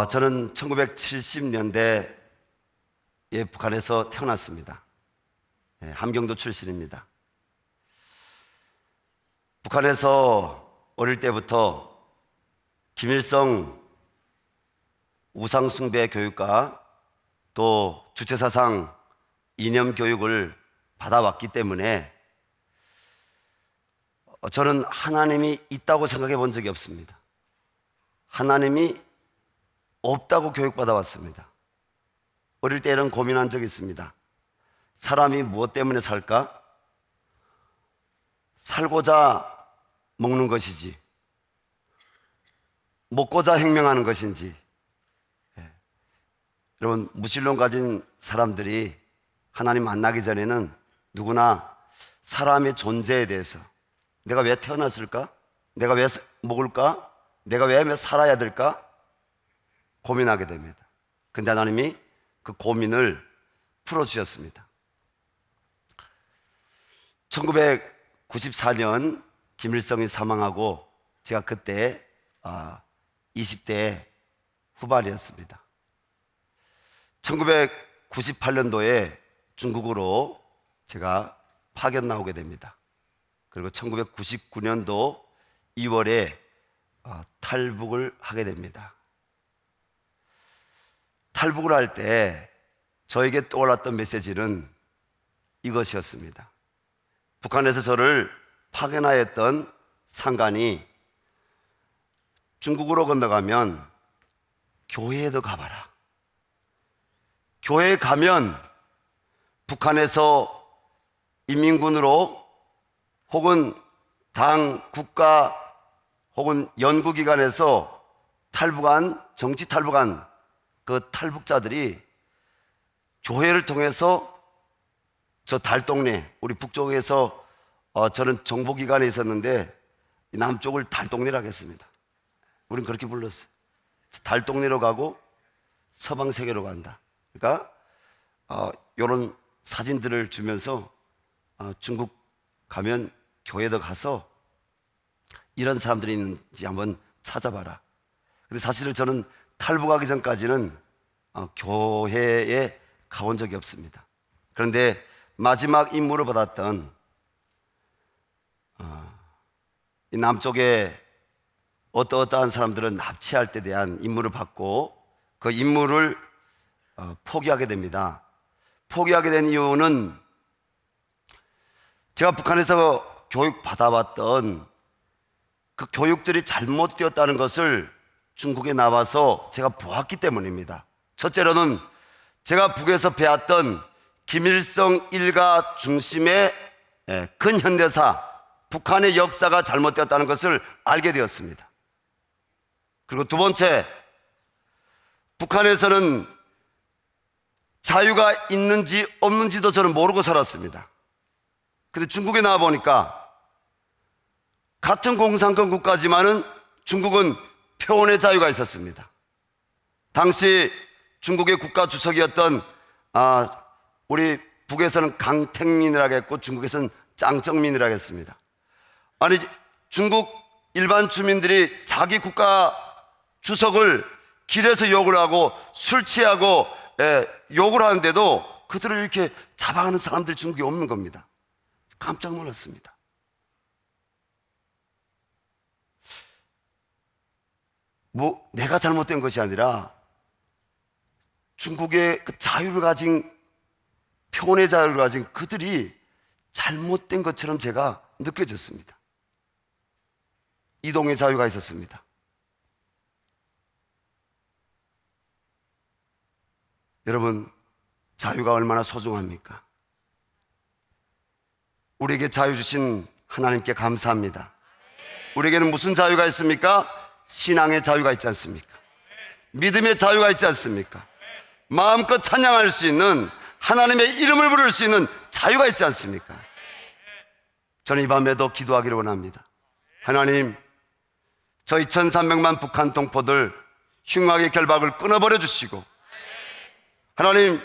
저는 1970년대에 북한에서 태어났습니다. 함경도 출신입니다. 북한에서 어릴 때부터 김일성 우상숭배 교육과 또 주체사상 이념 교육을 받아왔기 때문에 저는 하나님이 있다고 생각해 본 적이 없습니다. 하나님이 없다고 교육받아 왔습니다. 어릴 때는 고민한 적이 있습니다. 사람이 무엇 때문에 살까? 살고자 먹는 것이지, 먹고자 행명하는 것인지. 여러분, 무신론 가진 사람들이 하나님 만나기 전에는 누구나 사람의 존재에 대해서, 내가 왜 태어났을까? 내가 왜 먹을까? 내가 왜 살아야 될까? 고민하게 됩니다. 근데 하나님이 그 고민을 풀어주셨습니다. 1994년 김일성이 사망하고 제가 그때 20대 후반이었습니다. 1998년도에 중국으로 제가 파견 나오게 됩니다. 그리고 1999년도 2월에 탈북을 하게 됩니다. 탈북을 할 때 저에게 떠올랐던 메시지는 이것이었습니다. 북한에서 저를 파견하였던 상관이 중국으로 건너가면 교회에도 가봐라. 교회에 가면 북한에서 인민군으로 혹은 당, 국가 혹은 연구기관에서 탈북한, 정치 탈북한 그 탈북자들이 교회를 통해서 저 달동네, 우리 북쪽에서 저는 정보기관에 있었는데 남쪽을 달동네라고 했습니다. 우린 그렇게 불렀어요. 달동네로 가고 서방세계로 간다. 그러니까 이런 사진들을 주면서 중국 가면 교회도 가서 이런 사람들이 있는지 한번 찾아봐라. 근데 사실은 저는 탈북하기 전까지는 교회에 가본 적이 없습니다. 그런데 마지막 임무를 받았던 이 남쪽에 어떠한 사람들은 납치할 때 대한 임무를 받고 그 임무를 포기하게 됩니다. 포기하게 된 이유는 제가 북한에서 교육 받아왔던 그 교육들이 잘못되었다는 것을 중국에 나와서 제가 보았기 때문입니다. 첫째로는 제가 북에서 배웠던 김일성 일가 중심의 근현대사, 북한의 역사가 잘못되었다는 것을 알게 되었습니다. 그리고 두 번째, 북한에서는 자유가 있는지 없는지도 저는 모르고 살았습니다. 근데 중국에 나와 보니까 같은 공산권 국가지만은 중국은 표현의 자유가 있었습니다. 당시 중국의 국가 주석이었던 우리 북에서는 강택민이라고 했고 중국에서는 짱정민이라고 했습니다. 아니, 중국 일반 주민들이 자기 국가 주석을 길에서 욕을 하고 술 취하고 욕을 하는데도 그들을 이렇게 잡아가는 사람들이 중국에 없는 겁니다. 깜짝 놀랐습니다. 내가 잘못된 것이 아니라 중국의 그 자유를 가진, 표현의 자유를 가진 그들이 잘못된 것처럼 제가 느껴졌습니다. 이동의 자유가 있었습니다. 여러분, 자유가 얼마나 소중합니까? 우리에게 자유 주신 하나님께 감사합니다. 우리에게는 무슨 자유가 있습니까? 신앙의 자유가 있지 않습니까? 믿음의 자유가 있지 않습니까? 마음껏 찬양할 수 있는, 하나님의 이름을 부를 수 있는 자유가 있지 않습니까? 저는 이 밤에도 기도하기를 원합니다. 하나님, 저희 1300만 북한 동포들 흉악의 결박을 끊어버려 주시고, 하나님,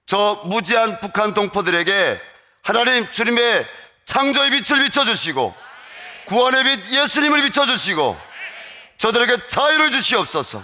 저 무지한 북한 동포들에게 하나님 주님의 창조의 빛을 비춰주시고 구원의 빛 예수님을 비춰주시고 저들에게 자유를 주시옵소서.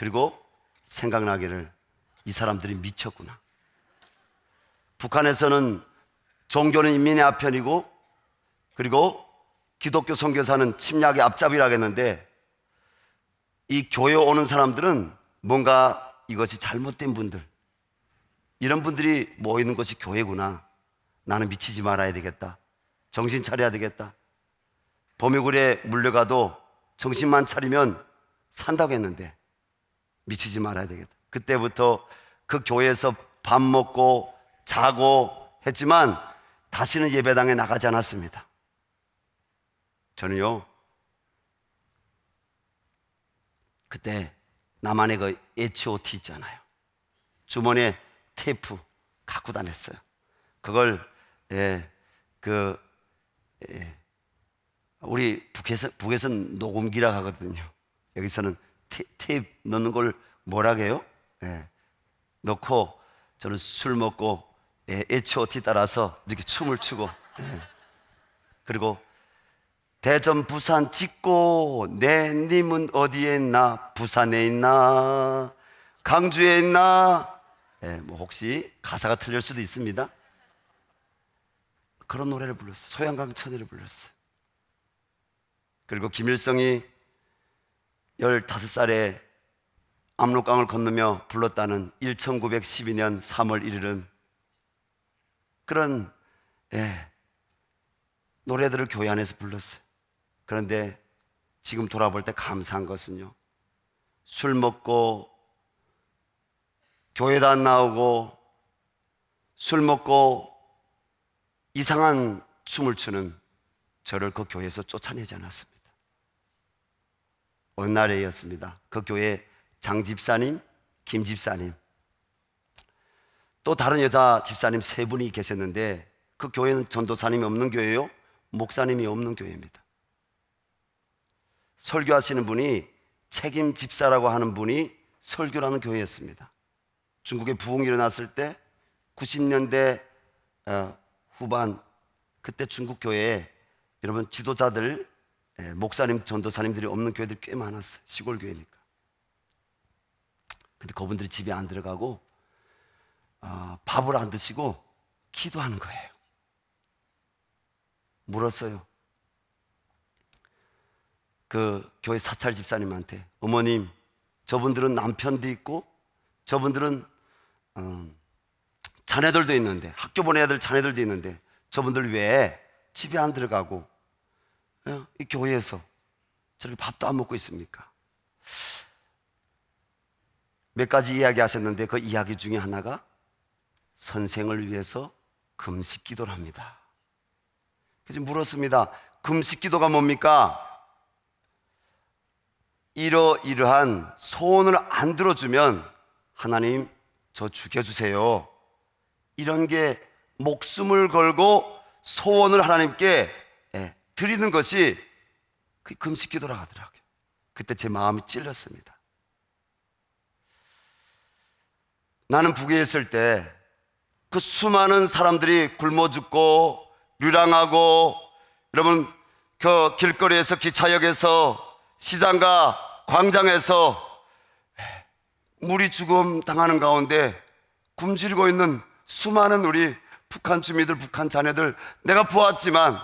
그리고 생각나기를, 이 사람들이 미쳤구나. 북한에서는 종교는 인민의 아편이고, 그리고 기독교 선교사는 침략의 앞잡이라고 했는데, 이 교회 오는 사람들은 뭔가 이것이 잘못된 분들, 이런 분들이 모이는 것이 교회구나. 나는 미치지 말아야 되겠다. 정신 차려야 되겠다. 범유굴에 물려가도 정신만 차리면 산다고 했는데 미치지 말아야 되겠다. 그때부터 그 교회에서 밥 먹고 자고 했지만 다시는 예배당에 나가지 않았습니다. 저는요, 그때 나만의 그 H.O.T 있잖아요. 주머니에 테이프 갖고 다녔어요. 그걸 우리 북에서는 녹음기라 하거든요. 여기서는 테이프 넣는 걸 뭐라고 해요? 넣고 저는 술 먹고 H.O.T 따라서 이렇게 춤을 추고, 그리고 대전 부산 찍고 내 님은 어디에 있나? 부산에 있나? 강주에 있나? 뭐 혹시 가사가 틀릴 수도 있습니다. 그런 노래를 불렀어요. 소양강 천회를 불렀어요. 그리고 김일성이 15살에 압록강을 건너며 불렀다는 1912년 3월 1일은 그런 노래들을 교회 안에서 불렀어요. 그런데 지금 돌아볼 때 감사한 것은요, 술 먹고 교회도 안 나오고 술 먹고 이상한 춤을 추는 저를 그 교회에서 쫓아내지 않았습니다. 어느 날이었습니다. 그 교회 장 집사님, 김 집사님, 또 다른 여자 집사님 3분이 계셨는데, 그 교회는 전도사님이 없는 교회요, 목사님이 없는 교회입니다. 설교하시는 분이 책임 집사라고 하는 분이 설교라는 교회였습니다. 중국에 부흥이 일어났을 때 90년대 후반, 그때 중국 교회에 여러분 지도자들, 목사님, 전도사님들이 없는 교회들 꽤 많았어요. 시골 교회니까. 근데 그분들이 집에 안 들어가고 밥을 안 드시고 기도하는 거예요. 물었어요. 그 교회 사찰 집사님한테, 어머님, 저분들은 남편도 있고 저분들은 자녀들도 있는데, 학교 보내야 될 자녀들도 있는데 저분들 왜 집에 안 들어가고 이 교회에서 저렇게 밥도 안 먹고 있습니까? 몇 가지 이야기 하셨는데 그 이야기 중에 하나가 선생을 위해서 금식 기도를 합니다. 그래서 물었습니다. 금식 기도가 뭡니까? 이러이러한 소원을 안 들어주면 하나님 저 죽여주세요, 이런 게 목숨을 걸고 소원을 하나님께 드리는 것이 그 금식 기도라 하더라고요. 그때 제 마음이 찔렸습니다. 나는 북에 있을 때 그 수많은 사람들이 굶어 죽고 류랑하고, 여러분 그 길거리에서, 기차역에서, 시장과 광장에서 무리 죽음 당하는 가운데 굶주리고 있는 수많은 우리 북한 주민들, 북한 자녀들, 내가 보았지만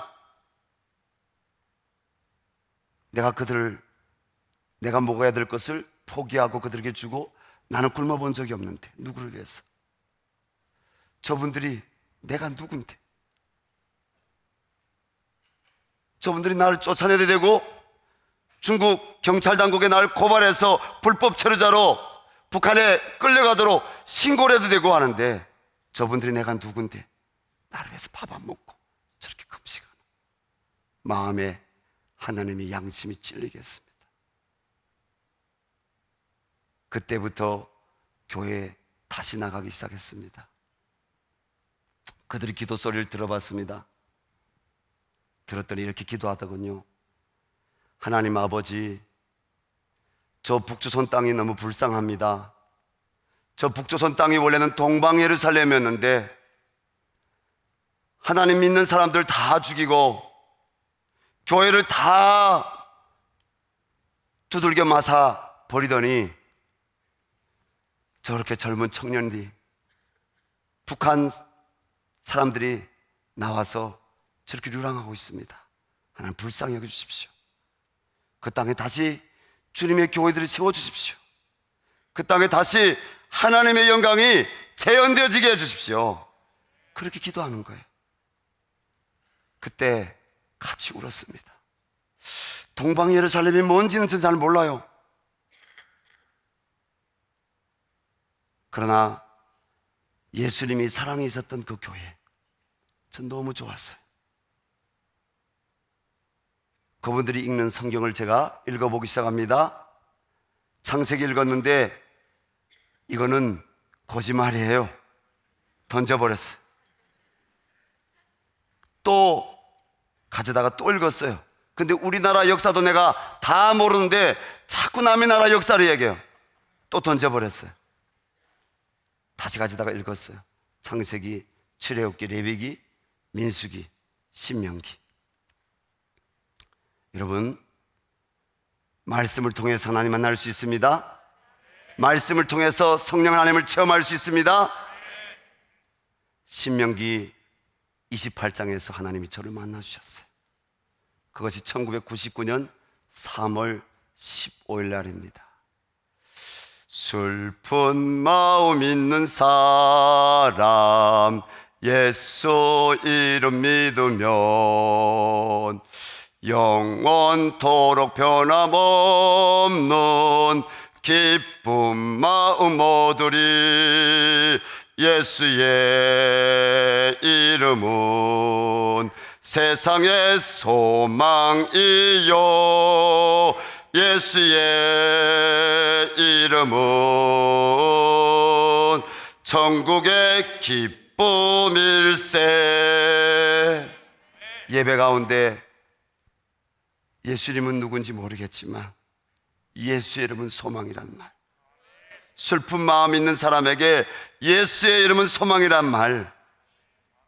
내가 먹어야 될 것을 포기하고 그들에게 주고 나는 굶어본 적이 없는데 누구를 위해서? 저분들이 내가 누군데? 저분들이 나를 쫓아내야 되고 중국 경찰 당국에 나를 고발해서 불법 체류자로 북한에 끌려가도록 신고를 해도 되고 하는데, 저분들이 내가 누군데 나를 위해서 밥 안 먹고 저렇게 금식하는, 마음에 하나님의 양심이 찔리겠습니다. 그때부터 교회에 다시 나가기 시작했습니다. 그들이 기도 소리를 들어봤습니다. 들었더니 이렇게 기도하더군요. 하나님 아버지, 저 북조선 땅이 너무 불쌍합니다. 저 북조선 땅이 원래는 동방 예루살렘이었는데 하나님 믿는 사람들 다 죽이고 교회를 다 두들겨 맞아 버리더니 저렇게 젊은 청년들이, 북한 사람들이 나와서 저렇게 류랑하고 있습니다. 하나님 불쌍히 여겨주십시오. 그 땅에 다시 주님의 교회들을 세워주십시오. 그 땅에 다시 하나님의 영광이 재현되어지게 해주십시오. 그렇게 기도하는 거예요. 그때 같이 울었습니다. 동방 예루살렘이 뭔지는 전 잘 몰라요. 그러나 예수님이 사랑이 있었던 그 교회, 전 너무 좋았어요. 그분들이 읽는 성경을 제가 읽어보기 시작합니다. 창세기 읽었는데 이거는 거짓말이에요. 던져버렸어요. 또 가져다가 또 읽었어요. 근데 우리나라 역사도 내가 다 모르는데 자꾸 남의 나라 역사를 얘기해요. 또 던져버렸어요. 다시 가져다가 읽었어요. 창세기, 출애굽기, 레위기, 민수기, 신명기. 여러분, 말씀을 통해서 하나님 만날 수 있습니다. 말씀을 통해서 성령 하나님을 체험할 수 있습니다. 신명기 28장에서 하나님이 저를 만나주셨어요. 그것이 1999년 3월 15일 날입니다. 슬픈 마음 있는 사람 예수 이름 믿으면 영원토록 변함없는 기쁜 마음 얻으리. 예수의 이름은 세상의 소망이요 예수의 이름은 천국의 기쁨일세. 예배 가운데 예수님은 누군지 모르겠지만 예수의 이름은 소망이란 말, 슬픈 마음 있는 사람에게 예수의 이름은 소망이란 말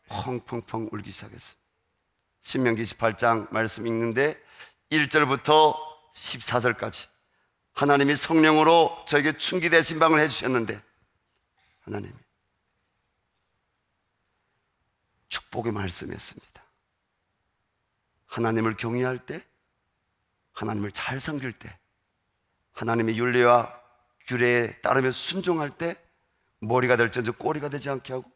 펑펑펑 울기 시작했습니다. 신명기 28장 말씀 읽는데 1절부터 14절까지 하나님이 성령으로 저에게 충기대 신방을 해주셨는데 하나님이 축복의 말씀이었습니다. 하나님을 경외할 때, 하나님을 잘 섬길 때, 하나님의 윤리와 규례에 따르며 순종할 때 머리가 될지언정 꼬리가 되지 않게 하고,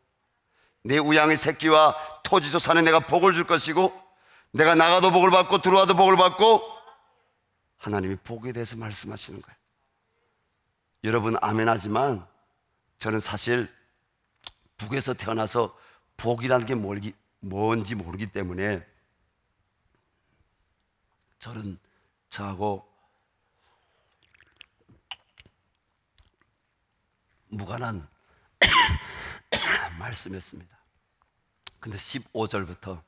내 우양의 새끼와 토지조산에 내가 복을 줄 것이고 내가 나가도 복을 받고 들어와도 복을 받고, 하나님이 복에 대해서 말씀하시는 거예요. 여러분 아멘하지만 저는 사실 북에서 태어나서 복이라는 게 뭔지 모르기 때문에 저는 저하고 무관한 말씀이었습니다. 근데 15절부터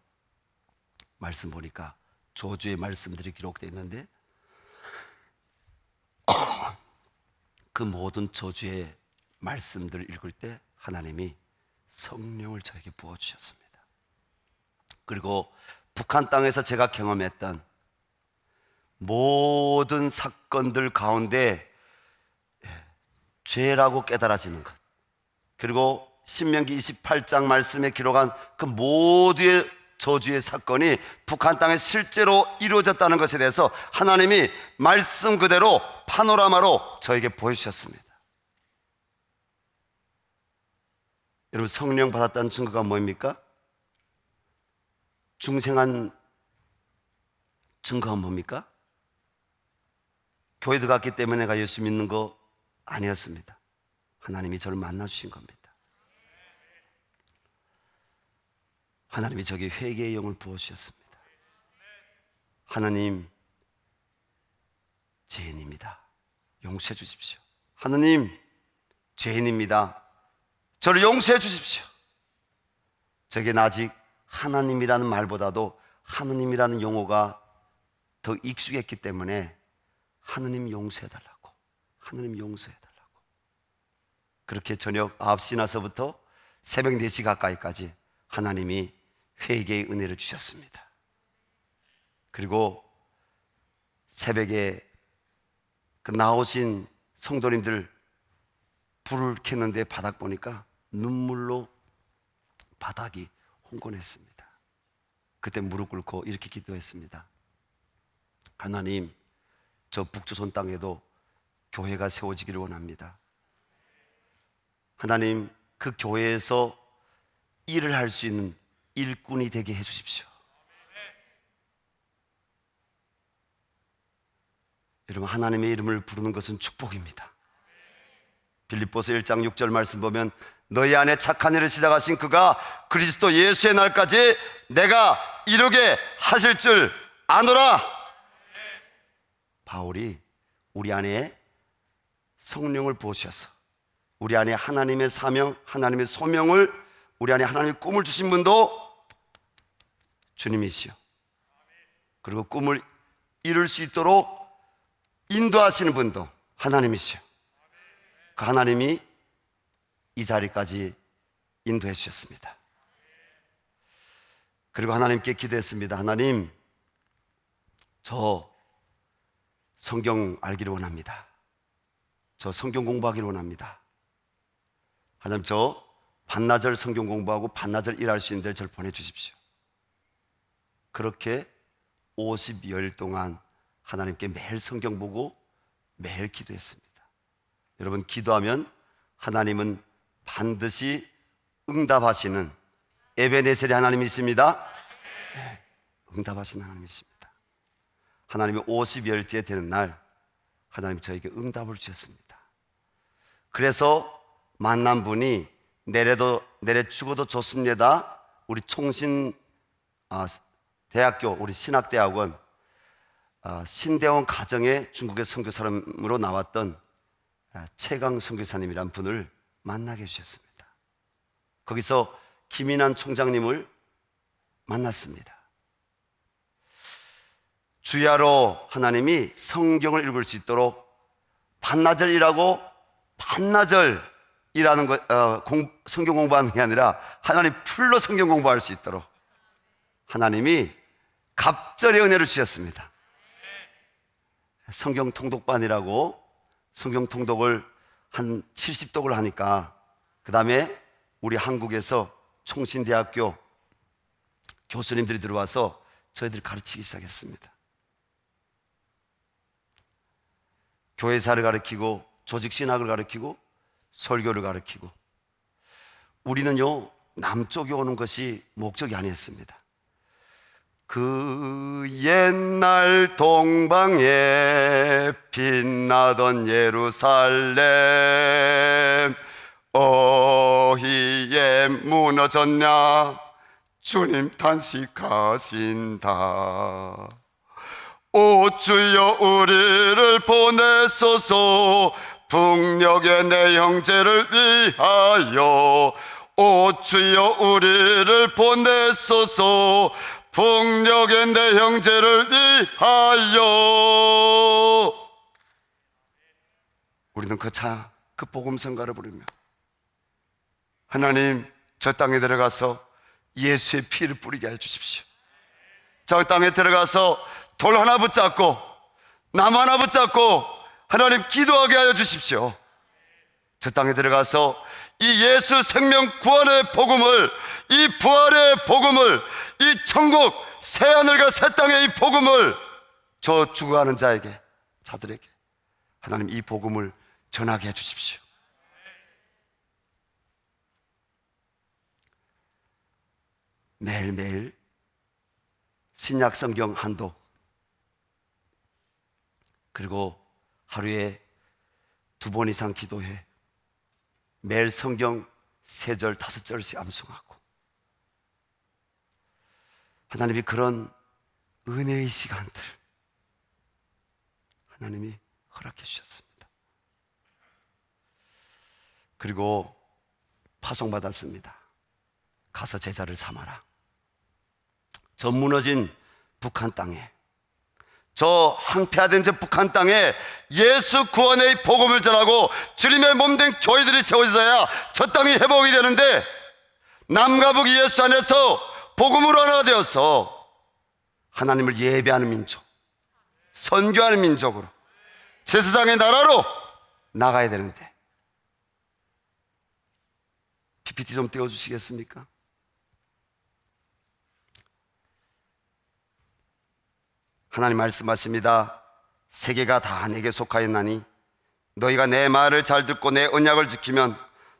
말씀 보니까 저주의 말씀들이 기록되어 있는데 그 모든 저주의 말씀들을 읽을 때 하나님이 성령을 저에게 부어주셨습니다. 그리고 북한 땅에서 제가 경험했던 모든 사건들 가운데 죄라고 깨달아지는 것, 그리고 신명기 28장 말씀에 기록한 그 모두의 저주의 사건이 북한 땅에 실제로 이루어졌다는 것에 대해서 하나님이 말씀 그대로 파노라마로 저에게 보여주셨습니다. 여러분, 성령 받았다는 증거가 뭡니까? 중생한 증거가 뭡니까? 교회 들어갔기 때문에 내가 예수 믿는 거 아니었습니다. 하나님이 저를 만나주신 겁니다. 하나님이 저에게 회개의 영을 부어주셨습니다. 하나님, 죄인입니다. 용서해 주십시오. 하나님, 죄인입니다. 저를 용서해 주십시오. 저에게는 아직 하나님이라는 말보다도 하느님이라는 용어가 더 익숙했기 때문에 하느님 용서해 달라고, 하느님 용서해 달라고. 그렇게 저녁 9시 나서부터 새벽 4시 가까이까지 하나님이 회개의 은혜를 주셨습니다. 그리고 새벽에 그 나오신 성도님들 불을 켰는데 바닥 보니까 눈물로 바닥이 홍건했습니다. 그때 무릎 꿇고 이렇게 기도했습니다. 하나님, 저 북조선 땅에도 교회가 세워지기를 원합니다. 하나님, 그 교회에서 일을 할 수 있는 일꾼이 되게 해주십시오. 여러분, 하나님의 이름을 부르는 것은 축복입니다. 빌립보서 1장 6절 말씀 보면 너희 안에 착한 일을 시작하신 그가 그리스도 예수의 날까지 내가 이루게 하실 줄 아노라. 바울이 우리 안에 성령을 부으셔서 우리 안에 하나님의 사명, 하나님의 소명을, 우리 안에 하나님의 꿈을 주신 분도 주님이시요, 그리고 꿈을 이룰 수 있도록 인도하시는 분도 하나님이시요, 그 하나님이 이 자리까지 인도해 주셨습니다. 그리고 하나님께 기도했습니다. 하나님, 저 성경 알기를 원합니다. 저 성경 공부하기를 원합니다. 하나님, 저 반나절 성경 공부하고 반나절 일할 수 있는 데를 저를 보내주십시오. 그렇게 50여일 동안 하나님께 매일 성경 보고 매일 기도했습니다. 여러분, 기도하면 하나님은 반드시 응답하시는 에베네셀의 하나님이 있습니다. 응답하시는 하나님이 있습니다. 하나님이 50여일째 되는 날 하나님 저에게 응답을 주셨습니다. 그래서 만난 분이 내래 죽어도 좋습니다. 우리 총신 대학교, 우리 신학대학원 신대원 가정의 중국의 선교사람으로 나왔던 최강 선교사님이란 분을 만나게 해주셨습니다. 거기서 김인환 총장님을 만났습니다. 주야로 하나님이 성경을 읽을 수 있도록 반나절 일하고 반나절 일하는 것, 성경 공부하는 게 아니라 하나님 풀로 성경 공부할 수 있도록 하나님이 갑절의 은혜를 주셨습니다. 성경 통독반이라고 성경 통독을 한 70독을 하니까 그 다음에 우리 한국에서 총신대학교 교수님들이 들어와서 저희들 가르치기 시작했습니다. 교회사를 가르치고 조직신학을 가르치고 설교를 가르치고, 우리는요 남쪽에 오는 것이 목적이 아니었습니다. 그 옛날 동방에 빛나던 예루살렘 어희에 무너졌냐 주님 탄식하신다. 오 주여 우리를 보내소서 북녘의 내 형제를 위하여. 오 주여 우리를 보내소서 북녘의 내 형제를 위하여. 우리는 그 복음성가를 부르며 하나님, 저 땅에 들어가서 예수의 피를 뿌리게 해주십시오. 저 땅에 들어가서 돌 하나 붙잡고 나무 하나 붙잡고 하나님 기도하게 하여 주십시오. 저 땅에 들어가서 이 예수 생명 구원의 복음을, 이 부활의 복음을, 이 천국 새하늘과 새 땅의 이 복음을 저 죽어가는 자들에게 하나님 이 복음을 전하게 해주십시오. 매일매일 신약 성경 한독, 그리고 하루에 2번 이상 기도해 매일 성경 3절 5절씩 암송하고, 하나님이 그런 은혜의 시간들 하나님이 허락해 주셨습니다. 그리고 파송받았습니다. 가서 제자를 삼아라. 저 무너진 북한 땅에, 저 항폐화된 저 북한 땅에 예수 구원의 복음을 전하고 주님의 몸된 교회들이 세워져야 저 땅이 회복이 되는데, 남과 북이 예수 안에서 복음으로 하나가 되어서 하나님을 예배하는 민족, 선교하는 민족으로 제사장의 나라로 나가야 되는데 PPT 좀 띄워주시겠습니까? 하나님 말씀하십니다. 세계가 다 내게 속하였나니 너희가 내 말을 잘 듣고 내 언약을 지키면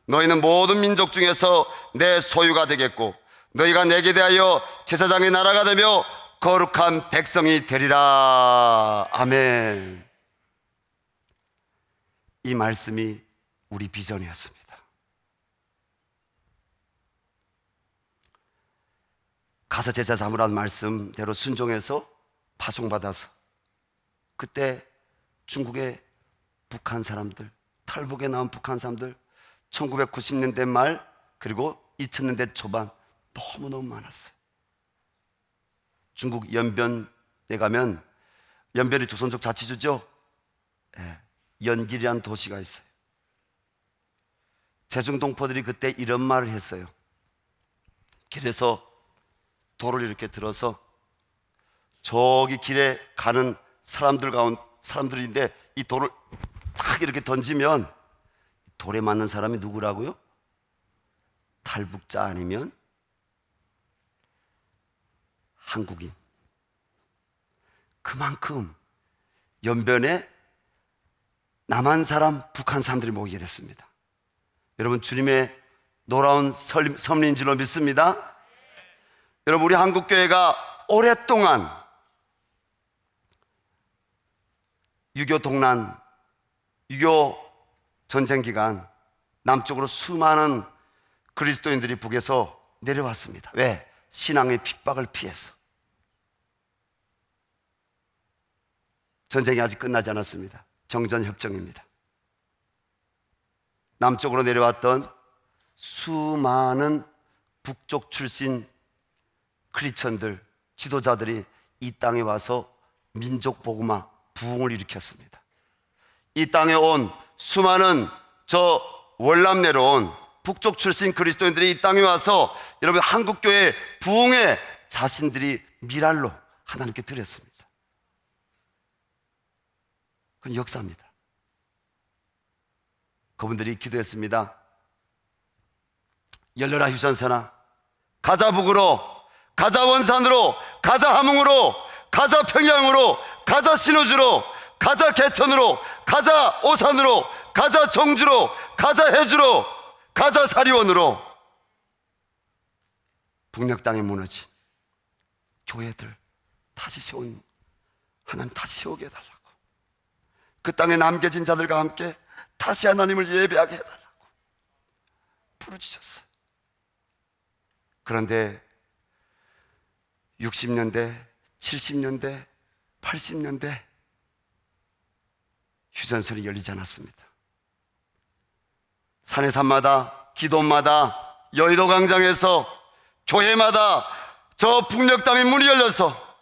너희는 모든 민족 중에서 내 소유가 되겠고 너희가 내게 대하여 제사장의 나라가 되며 거룩한 백성이 되리라. 아멘. 이 말씀이 우리 비전이었습니다. 가서 제자 삼으라는 말씀대로 순종해서 파송받아서 그때 중국의 북한 사람들, 탈북에 나온 북한 사람들 1990년대 말 그리고 2000년대 초반 너무너무 많았어요. 중국 연변에 가면, 연변이 조선족 자치주죠. 연길이라는 도시가 있어요. 제중동포들이 그때 이런 말을 했어요. 길에서 돌을 이렇게 들어서 저기 길에 가는 사람들인데 이 돌을 탁 이렇게 던지면 돌에 맞는 사람이 누구라고요? 탈북자 아니면 한국인. 그만큼 연변에 남한 사람, 북한 사람들이 모이게 됐습니다. 여러분, 주님의 놀라운 섭리인 줄로 믿습니다. 여러분, 우리 한국교회가 오랫동안 6.25 동란, 6.25 전쟁 기간 남쪽으로 수많은 그리스도인들이 북에서 내려왔습니다. 왜? 신앙의 핍박을 피해서. 전쟁이 아직 끝나지 않았습니다. 정전협정입니다. 남쪽으로 내려왔던 수많은 북쪽 출신 크리스천들, 지도자들이 이 땅에 와서 민족 복음화, 부흥을 일으켰습니다. 이 땅에 온 수많은 저 월남내로 온 북쪽 출신 그리스도인들이 이 땅에 와서 여러분 한국교회 부흥에 자신들이 미랄로 하나님께 드렸습니다. 그건 역사입니다. 그분들이 기도했습니다. 열려라 휴전선아, 가자 북으로, 가자 원산으로, 가자 함흥으로, 가자 평양으로, 가자 신호주로, 가자 개천으로, 가자 오산으로, 가자 정주로, 가자 해주로, 가자 사리원으로. 북녘 땅에 무너진 교회들 다시 세운 하나님, 다시 세우게 해달라고. 그 땅에 남겨진 자들과 함께 다시 하나님을 예배하게 해달라고 부르짖었어요. 그런데 60년대, 70년대, 80년대 휴전선이 열리지 않았습니다. 산의 산마다, 기도마다, 여의도 광장에서, 교회마다 저 북녘 땅에 문이 열려서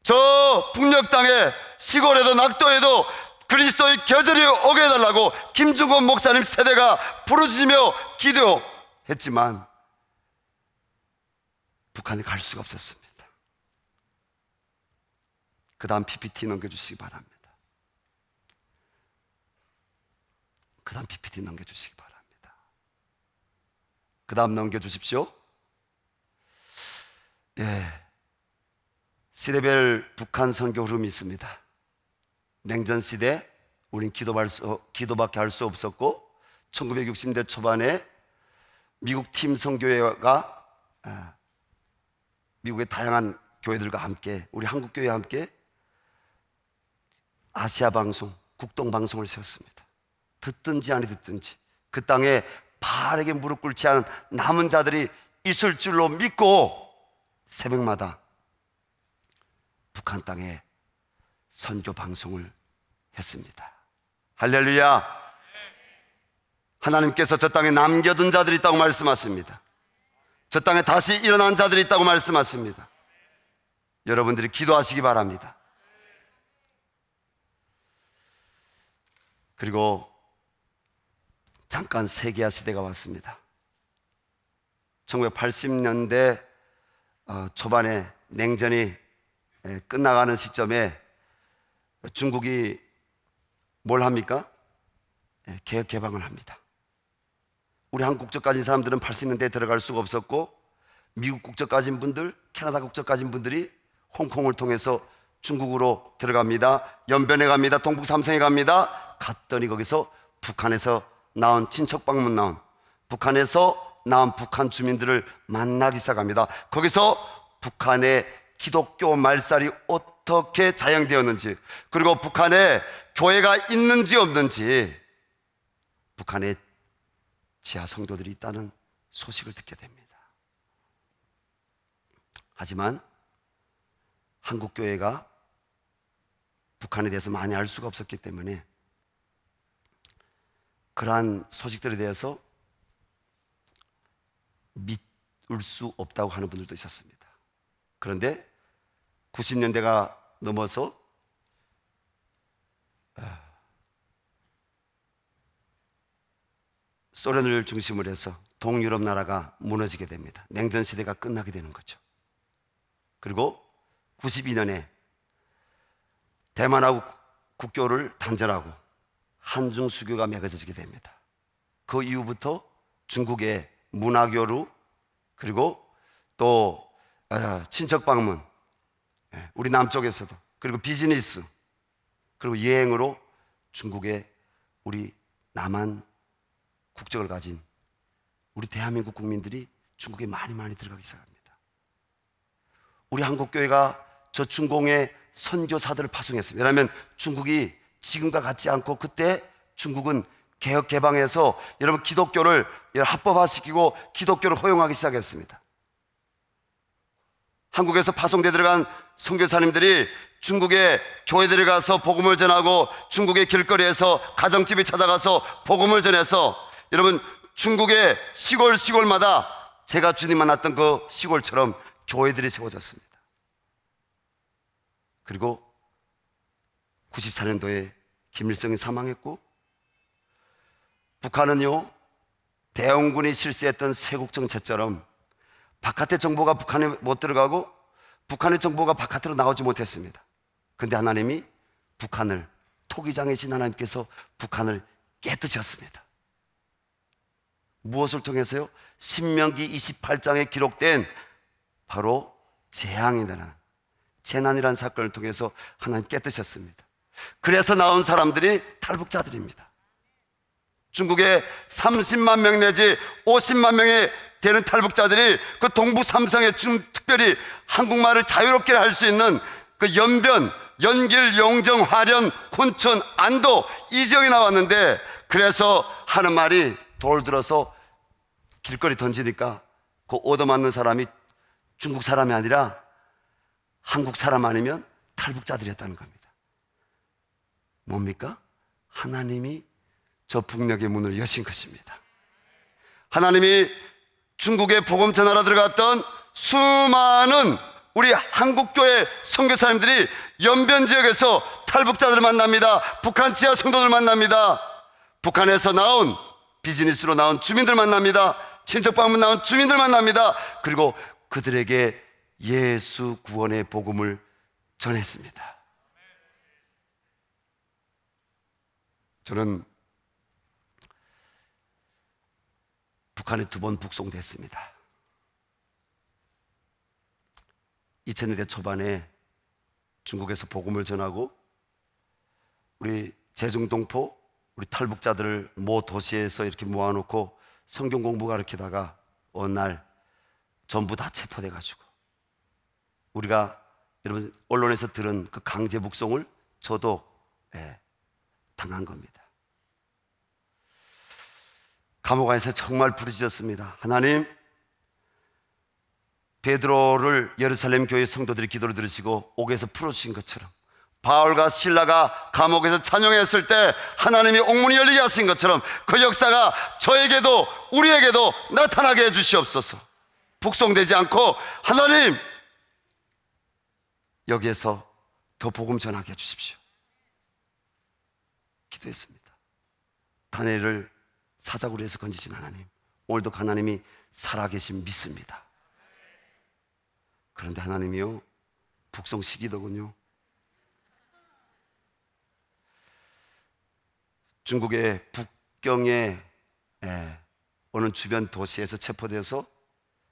저 북녘 땅에 시골에도 낙도에도 그리스도의 계절이 오게 해달라고 김중곤 목사님 세대가 부르짖으며 기도했지만 북한에 갈 수가 없었습니다. 그 다음 PPT 넘겨주시기 바랍니다. 그 다음 PPT 넘겨주시기 바랍니다. 그 다음 넘겨주십시오. 시대별 북한 선교 흐름이 있습니다. 냉전 시대 우린 기도밖에 할 수 없었고 1960년대 초반에 미국 팀 선교회가 미국의 다양한 교회들과 함께 우리 한국교회와 함께 아시아 방송, 국동 방송을 세웠습니다. 듣든지 아니 듣든지 그 땅에 바르게 무릎 꿇지 않은 남은 자들이 있을 줄로 믿고 새벽마다 북한 땅에 선교 방송을 했습니다. 할렐루야. 하나님께서 저 땅에 남겨둔 자들이 있다고 말씀하십니다. 저 땅에 다시 일어난 자들이 있다고 말씀하십니다. 여러분들이 기도하시기 바랍니다. 그리고 잠깐 세계화 시대가 왔습니다. 1980년대 초반에 냉전이 끝나가는 시점에 중국이 뭘 합니까? 개혁 개방을 합니다. 우리 한국 국적 가진 사람들은 팔 수 있는 데 들어갈 수가 없었고, 미국 국적 가진 분들, 캐나다 국적 가진 분들이 홍콩을 통해서 중국으로 들어갑니다. 연변에 갑니다. 동북 삼성에 갑니다. 갔더니 거기서 북한에서 나온 친척 방문 나온, 북한에서 나온 북한 주민들을 만나기 시작합니다. 거기서 북한의 기독교 말살이 어떻게 자행되었는지, 그리고 북한에 교회가 있는지 없는지, 북한에 지하 성도들이 있다는 소식을 듣게 됩니다. 하지만 한국 교회가 북한에 대해서 많이 알 수가 없었기 때문에 그러한 소식들에 대해서 믿을 수 없다고 하는 분들도 있었습니다. 그런데 90년대가 넘어서 소련을 중심으로 해서 동유럽 나라가 무너지게 됩니다. 냉전 시대가 끝나게 되는 거죠. 그리고 92년에 대만하고 국교를 단절하고 한중 수교가 맺어지게 됩니다. 그 이후부터 중국의 문화교류, 그리고 또 친척 방문, 우리 남쪽에서도, 그리고 비즈니스, 그리고 여행으로 중국의 우리 남한 국적을 가진 우리 대한민국 국민들이 중국에 많이 들어가기 시작합니다. 우리 한국교회가 저 중공의 선교사들을 파송했습니다. 왜냐하면 중국이 지금과 같지 않고, 그때 중국은 개혁 개방해서 여러분 기독교를 합법화시키고 기독교를 허용하기 시작했습니다. 한국에서 파송돼 들어간 선교사님들이 중국의 교회들에 가서 복음을 전하고, 중국의 길거리에서 가정집에 찾아가서 복음을 전해서, 여러분 중국의 시골마다 제가 주님 만났던 그 시골처럼 교회들이 세워졌습니다. 그리고 94년도에 김일성이 사망했고, 북한은요 대원군이 실시했던 세국정책처럼 바깥의 정보가 북한에 못 들어가고 북한의 정보가 바깥으로 나오지 못했습니다. 그런데 하나님이 북한을, 토기장이신 하나님께서 북한을 깨뜨셨습니다. 무엇을 통해서요? 신명기 28장에 기록된 바로 재앙이라는, 재난이라는 사건을 통해서 하나님 깨뜨셨습니다. 그래서 나온 사람들이 탈북자들입니다. 중국에 30만 명 내지 50만 명이 되는 탈북자들이 그 동북 삼성에 특별히 한국말을 자유롭게 할 수 있는 그 연변, 연길, 용정, 화련, 훈천, 안도 이 지역에 나왔는데, 그래서 하는 말이 돌 들어서 길거리 던지니까 그 얻어맞는 사람이 중국 사람이 아니라 한국 사람 아니면 탈북자들이었다는 겁니다. 뭡니까? 하나님이 저 북녘의 문을 여신 것입니다. 하나님이 중국에 복음 전하러 들어갔던 수많은 우리 한국교회 선교사님들이 연변 지역에서 탈북자들을 만납니다. 북한 지하 성도들 만납니다. 북한에서 나온, 비즈니스로 나온 주민들 만납니다. 친척 방문 나온 주민들 만납니다. 그리고 그들에게 예수 구원의 복음을 전했습니다. 저는 북한에 2번 북송됐습니다. 2000년대 초반에 중국에서 복음을 전하고 우리 제중동포, 우리 탈북자들을 모 도시에서 이렇게 모아놓고 성경 공부 가르치다가 어느 날 전부 다 체포돼가지고, 우리가 여러분 언론에서 들은 그 강제 북송을 저도 당한 겁니다. 감옥 안에서 정말 부르짖었습니다. 하나님, 베드로를 예루살렘 교회 성도들이 기도를 들으시고 옥에서 풀어주신 것처럼, 바울과 실라가 감옥에서 찬양했을 때 하나님이 옥문이 열리게 하신 것처럼 그 역사가 저에게도 우리에게도 나타나게 해주시옵소서. 북송되지 않고 하나님 여기에서 더 복음 전하게 해주십시오. 기도했습니다. 다니엘을 사자굴에서 건지신 하나님, 오늘도 하나님이 살아계신 믿습니다. 그런데 하나님이요, 북송 시기더군요. 중국의 북경에 어느 주변 도시에서 체포돼서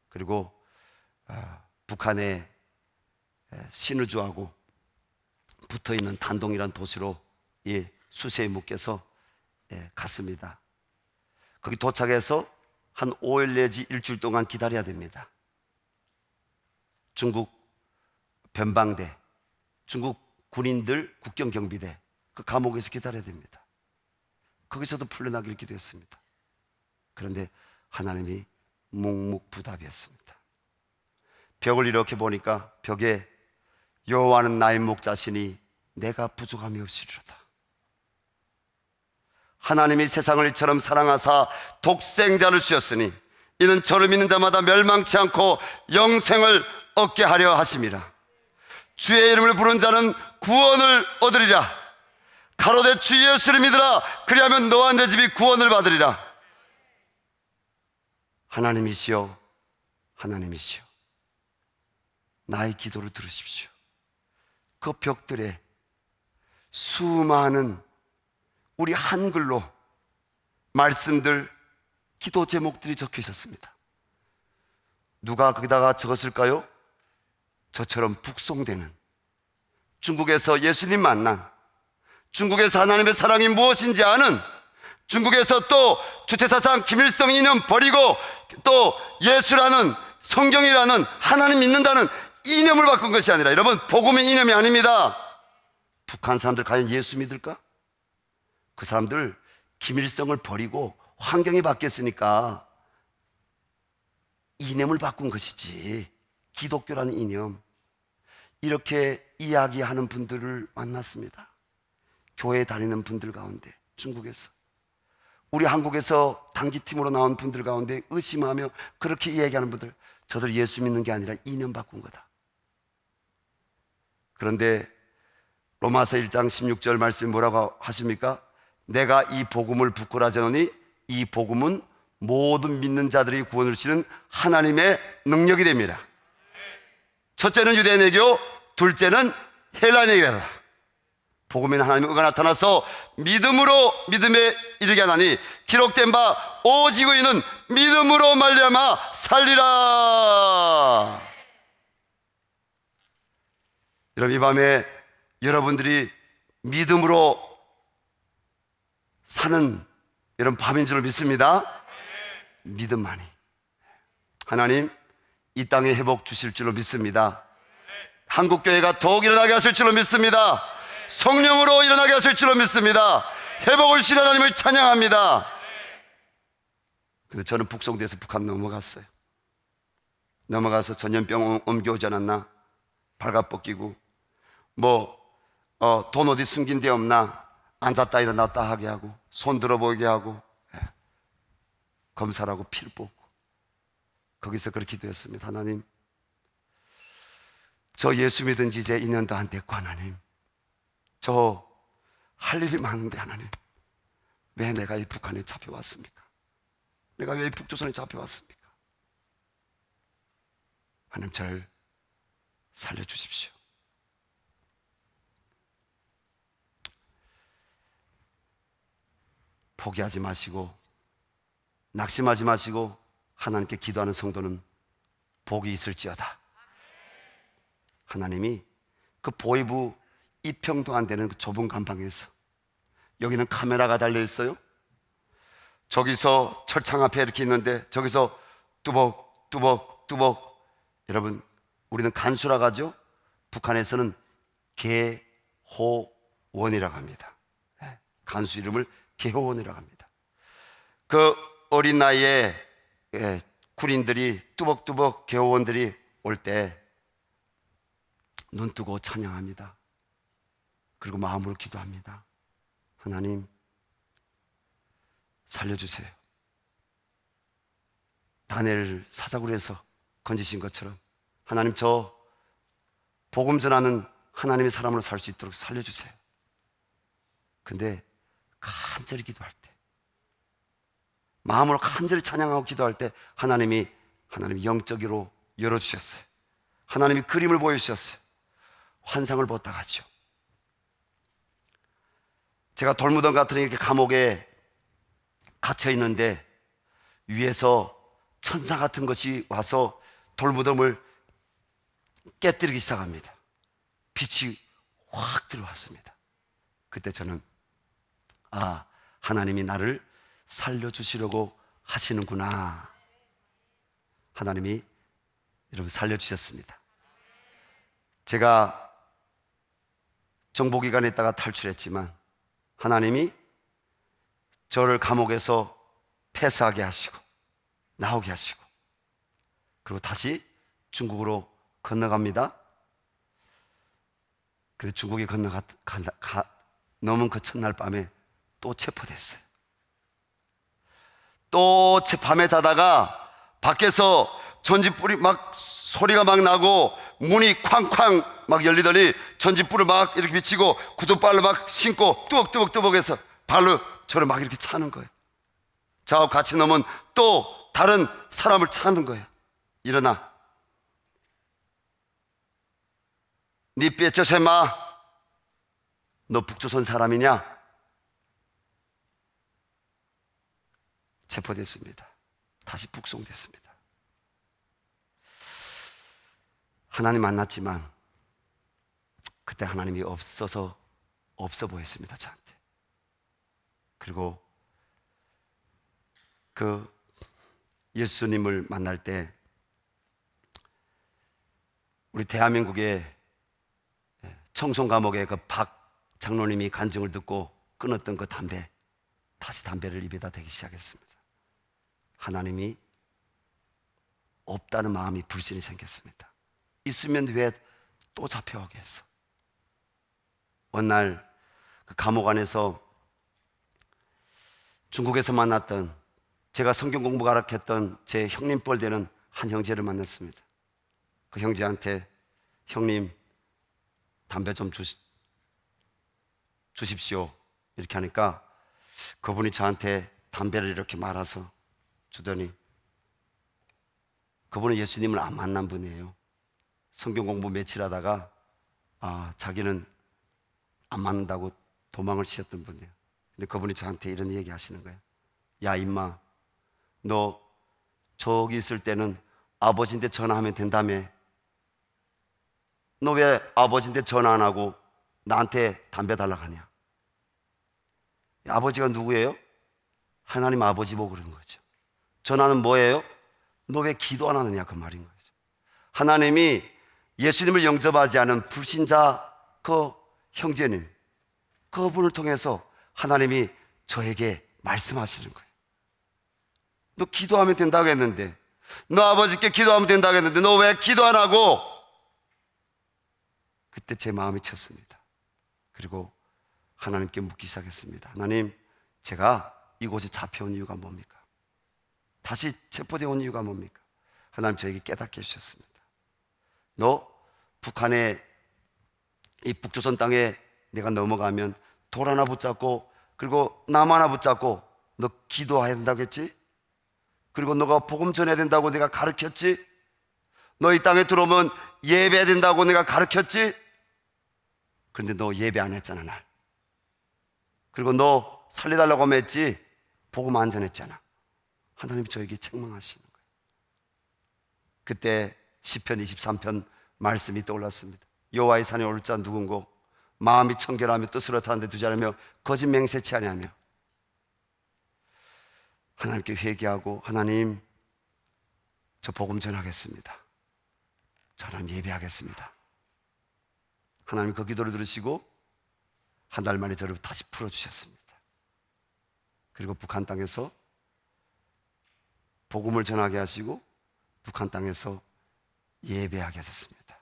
그리고 북한의 신의주하고 붙어있는 단동이라는 도시로 수세에 묶여서 갔습니다. 거기 도착해서 한 5일 내지 일주일 동안 기다려야 됩니다. 중국 변방대, 중국 군인들 국경경비대 그 감옥에서 기다려야 됩니다. 거기서도 풀려나기를 기도했습니다. 그런데 하나님이 묵묵부답이었습니다. 벽을 이렇게 보니까 벽에 여호와는 나의 목자시니 내가 부족함이 없으리로다. 하나님이 세상을 이처럼 사랑하사 독생자를 주셨으니 이는 저를 믿는 자마다 멸망치 않고 영생을 얻게 하려 하심이라. 주의 이름을 부른 자는 구원을 얻으리라. 가로되 주 예수를 믿으라. 그리하면 너와 내 집이 구원을 받으리라. 하나님이시여, 하나님이시여, 나의 기도를 들으십시오. 그 벽들에 수많은 우리 한글로 말씀들, 기도 제목들이 적혀 있었습니다. 누가 거기다가 적었을까요? 저처럼 북송되는, 중국에서 예수님 만난, 중국에서 하나님의 사랑이 무엇인지 아는, 중국에서 또 주체사상 김일성 이념 버리고 또 예수라는, 성경이라는, 하나님 믿는다는 이념을 바꾼 것이 아니라, 여러분, 복음의 이념이 아닙니다. 북한 사람들 과연 예수 믿을까? 그 사람들 김일성을 버리고 환경이 바뀌었으니까 이념을 바꾼 것이지, 기독교라는 이념, 이렇게 이야기하는 분들을 만났습니다. 교회 다니는 분들 가운데, 중국에서, 우리 한국에서 단기팀으로 나온 분들 가운데 의심하며 그렇게 이야기하는 분들, 저들 예수 믿는 게 아니라 이념 바꾼 거다. 그런데 로마서 1장 16절 말씀이 뭐라고 하십니까? 내가 이 복음을 부끄러워하지 않으니 이 복음은 모든 믿는 자들이 구원을 주시는 하나님의 능력이 됩니다. 첫째는 유대인에게, 둘째는 헬라인에게라. 복음인 하나님의 의가 나타나서 믿음으로 믿음에 이르게 하나니 기록된 바 오직 의인은 믿음으로 말미암아 살리라. 여러분, 이 밤에 여러분들이 믿음으로 사는 이런 밤인 줄 믿습니다. 믿음만이. 하나님 이 땅에 회복 주실 줄로 믿습니다. 한국교회가 더욱 일어나게 하실 줄로 믿습니다. 성령으로 일어나게 하실 줄로 믿습니다. 회복을 주신 하나님을 찬양합니다. 근데 저는 북송돼서 북한 넘어갔어요. 넘어가서 전염병 옮겨오지 않았나, 발가벗기고 돈 어디 숨긴 데 없나, 앉았다 일어났다 하게 하고, 손 들어 보이게 하고, 검사라고 피를 뽑고, 거기서 그렇게 기도했습니다. 하나님, 저 예수 믿은 지 이제 2년도 안 됐고, 하나님, 저 할 일이 많은데 하나님, 왜 내가 이 북한에 잡혀왔습니까? 내가 왜 이 북조선에 잡혀왔습니까? 하나님, 저를 살려주십시오. 포기하지 마시고 낙심하지 마시고 하나님께 기도하는 성도는 복이 있을지어다. 하나님이 그 보이부 2평도 안 되는 그 좁은 감방에서, 여기는 카메라가 달려 있어요. 저기서 철창 앞에 이렇게 있는데 저기서 뚜벅뚜벅뚜벅. 여러분, 우리는 간수라고 하죠. 북한에서는 개호원이라고 합니다. 간수 이름을 개호원이라고 합니다. 그 어린 나이에 군인들이 뚜벅뚜벅 개호원들이 올 때 눈 뜨고 찬양합니다. 그리고 마음으로 기도합니다. 하나님, 살려주세요. 다니엘 사자굴에서 건지신 것처럼 하나님, 저 복음 전하는 하나님의 사람으로 살 수 있도록 살려주세요. 근데 간절히 기도할 때, 마음으로 간절히 찬양하고 기도할 때 하나님이 영적으로 열어주셨어요. 하나님이 그림을 보여주셨어요. 환상을 보았다 하죠. 제가 돌무덤 같은 이렇게 감옥에 갇혀 있는데 위에서 천사 같은 것이 와서 돌무덤을 깨뜨리기 시작합니다. 빛이 확 들어왔습니다. 그때 저는 하나님이 나를 살려주시려고 하시는구나. 하나님이 여러분 살려주셨습니다. 제가 정보기관에 있다가 탈출했지만 하나님이 저를 감옥에서 폐사하게 하시고 나오게 하시고 그리고 다시 중국으로 건너갑니다. 근데 중국에 넘은 그 첫날 밤에 또 체포됐어요. 또 밤에 자다가 밖에서 전지불이 막 소리가 막 나고 문이 쾅쾅 막 열리더니 전지불을 막 이렇게 비치고 구두발로 막 신고 뚜벅뚜벅뚜벅해서 발로 저를 막 이렇게 차는 거예요. 저하고 같이 넘은 또 다른 사람을 차는 거예요. 일어나. 니 삐쳐 셈마. 너 북조선 사람이냐? 체포됐습니다. 다시 북송됐습니다. 하나님 만났지만 그때 하나님이 없어 보였습니다. 저한테. 그리고 그 예수님을 만날 때 우리 대한민국의 청송 감옥의 그 박 장로님이 간증을 듣고 끊었던 그 담배, 다시 담배를 입에다 대기 시작했습니다. 하나님이 없다는 마음이 불신이 생겼습니다. 있으면 왜 또 잡혀가게 했어? 어느 날 그 감옥 안에서 중국에서 만났던 제가 성경 공부 가르쳤던 제 형님 뻘 되는 한 형제를 만났습니다. 그 형제한테 형님 담배 좀 주십시오 이렇게 하니까 그분이 저한테 담배를 이렇게 말아서 주더니 그분은 예수님을 안 만난 분이에요. 성경 공부 며칠 하다가 자기는 안 맞는다고 도망을 치셨던 분이에요. 근데 그분이 저한테 이런 얘기 하시는 거예요. 야 임마, 너 저기 있을 때는 아버지한테 전화하면 된다며. 너 왜 아버지한테 전화 안 하고 나한테 담배 달라고 하냐? 아버지가 누구예요? 하나님 아버지 보고 그러는 거죠. 전화는 뭐예요? 너 왜 기도 안 하느냐 그 말인 거죠. 하나님이 예수님을 영접하지 않은 불신자 그 형제님, 그분을 통해서 하나님이 저에게 말씀하시는 거예요. 너 기도하면 된다고 했는데, 너 아버지께 기도하면 된다고 했는데 너 왜 기도 안 하고? 그때 제 마음이 쳤습니다. 그리고 하나님께 묻기 시작했습니다. 하나님, 제가 이곳에 잡혀온 이유가 뭡니까? 다시 체포되어 온 이유가 뭡니까? 하나님 저에게 깨닫게 해주셨습니다. 너 북한의 이 북조선 땅에 내가 넘어가면 돌 하나 붙잡고 그리고 나무 하나 붙잡고 너 기도해야 된다고 했지? 그리고 너가 복음 전해야 된다고 내가 가르쳤지? 너 이 땅에 들어오면 예배해야 된다고 내가 가르쳤지? 그런데 너 예배 안 했잖아 날. 그리고 너 살려달라고 하면 했지? 복음 안 전했잖아. 하나님이 저에게 책망하시는 거예요. 그때 시편 23편 말씀이 떠올랐습니다. 여호와의 산에 오를 자 누군고 마음이 청결하며 뜻으로 타는데 두지 않으며 거짓 맹세치 아니하며. 하나님께 회개하고 하나님 저 복음 전하겠습니다. 저는 예배하겠습니다. 하나님 그 기도를 들으시고 한 달 만에 저를 다시 풀어주셨습니다. 그리고 북한 땅에서 복음을 전하게 하시고 북한 땅에서 예배하게 하셨습니다.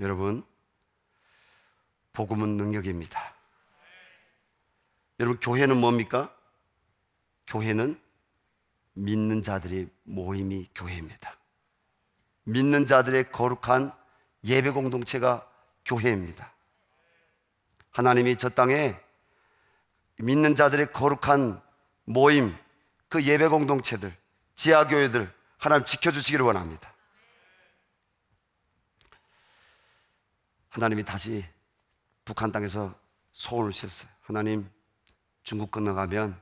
여러분, 복음은 능력입니다. 여러분, 교회는 뭡니까? 교회는 믿는 자들의 모임이 교회입니다. 믿는 자들의 거룩한 예배 공동체가 교회입니다. 하나님이 저 땅에 믿는 자들의 거룩한 모임, 그 예배 공동체들, 지하교회들 하나님 지켜주시기를 원합니다. 하나님이 다시 북한 땅에서 소원을 주셨어요. 하나님, 중국 건너가면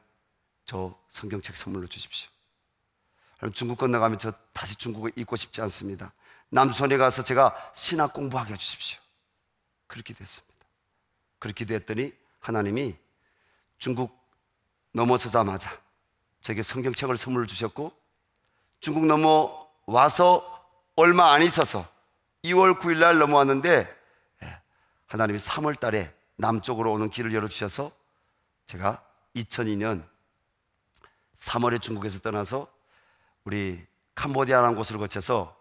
저 성경책 선물로 주십시오. 중국 건너가면 저 다시 중국에 있고 싶지 않습니다. 남수선에 가서 제가 신학 공부하게 해주십시오. 그렇게 됐습니다. 그렇게 됐더니 하나님이 중국 넘어서자마자 저에게 성경책을 선물을 주셨고, 중국 넘어와서 얼마 안 있어서 2월 9일 날 넘어왔는데 하나님이 3월 달에 남쪽으로 오는 길을 열어주셔서 제가 2002년 3월에 중국에서 떠나서 우리 캄보디아라는 곳을 거쳐서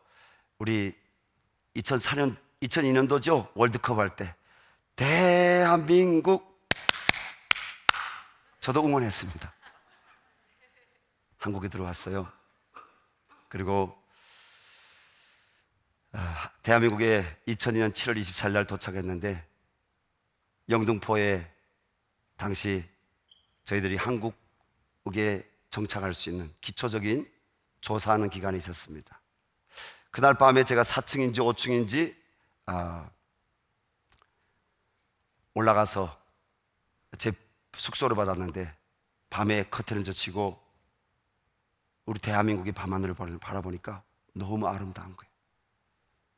우리 2002년도죠 월드컵 할 때 대한민국 저도 응원했습니다. 한국에 들어왔어요. 그리고 대한민국에 2002년 7월 24일 날 도착했는데, 영등포에 당시 저희들이 한국에 정착할 수 있는 기초적인 조사하는 기간이 있었습니다. 그날 밤에 제가 4층인지 5층인지 올라가서 제 숙소를 받았는데, 밤에 커튼을 젖히고 우리 대한민국의 밤하늘을 바라보니까 너무 아름다운 거예요.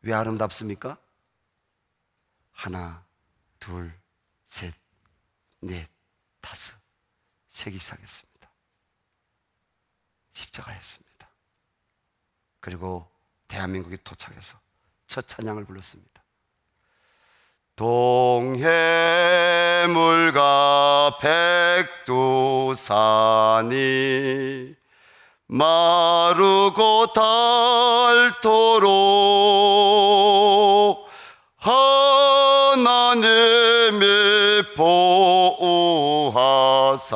왜 아름답습니까? 하나, 둘, 셋, 넷, 다섯, 세기 시작했습니다. 십자가 했습니다. 그리고 대한민국에 도착해서 첫 찬양을 불렀습니다. 동해물과 백두산이 마르고 닳도록 하나님이 보호하사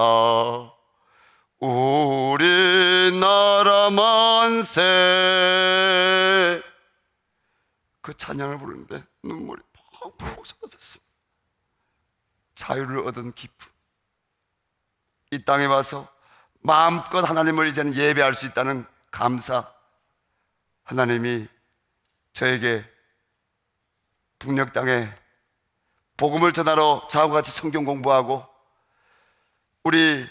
우리나라 만세. 그 찬양을 부르는데 눈물이 펑펑 쏟아졌습니다. 자유를 얻은 기쁨, 이 땅에 와서 마음껏 하나님을 이제는 예배할 수 있다는 감사, 하나님이 저에게 북녘 땅에 복음을 전하러 저하고 같이 성경 공부하고, 우리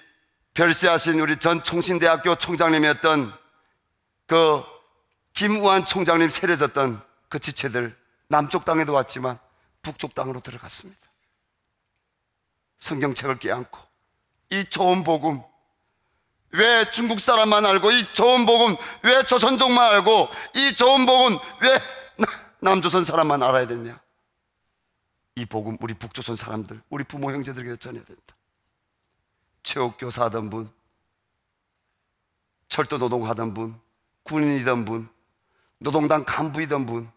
별세하신 우리 전 총신대학교 총장님이었던 그 김우한 총장님 세려졌던 그 지체들, 남쪽 땅에도 왔지만 북쪽 땅으로 들어갔습니다. 성경책을 껴안고 이 좋은 복음, 왜 중국 사람만 알고, 이 좋은 복음 왜 조선족만 알고, 이 좋은 복음 왜 남조선 사람만 알아야 되냐? 이 복음 우리 북조선 사람들, 우리 부모 형제들에게 전해야 된다. 체육교사 하던 분, 철도 노동하던 분, 군인이던 분, 노동당 간부이던 분,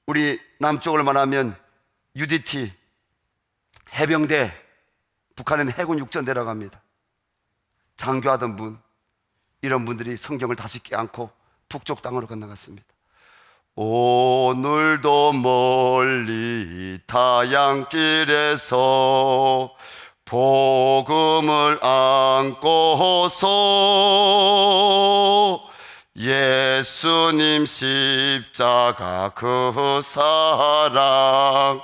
우리 남쪽을 말하면 UDT 해병대, 북한은 해군 육전대라고 합니다. 장교하던 분, 이런 분들이 성경을 다시 껴안고 북쪽 땅으로 건너갔습니다. 오늘도 멀리 타향길에서 복음을 안고서 예수님 십자가 그 사랑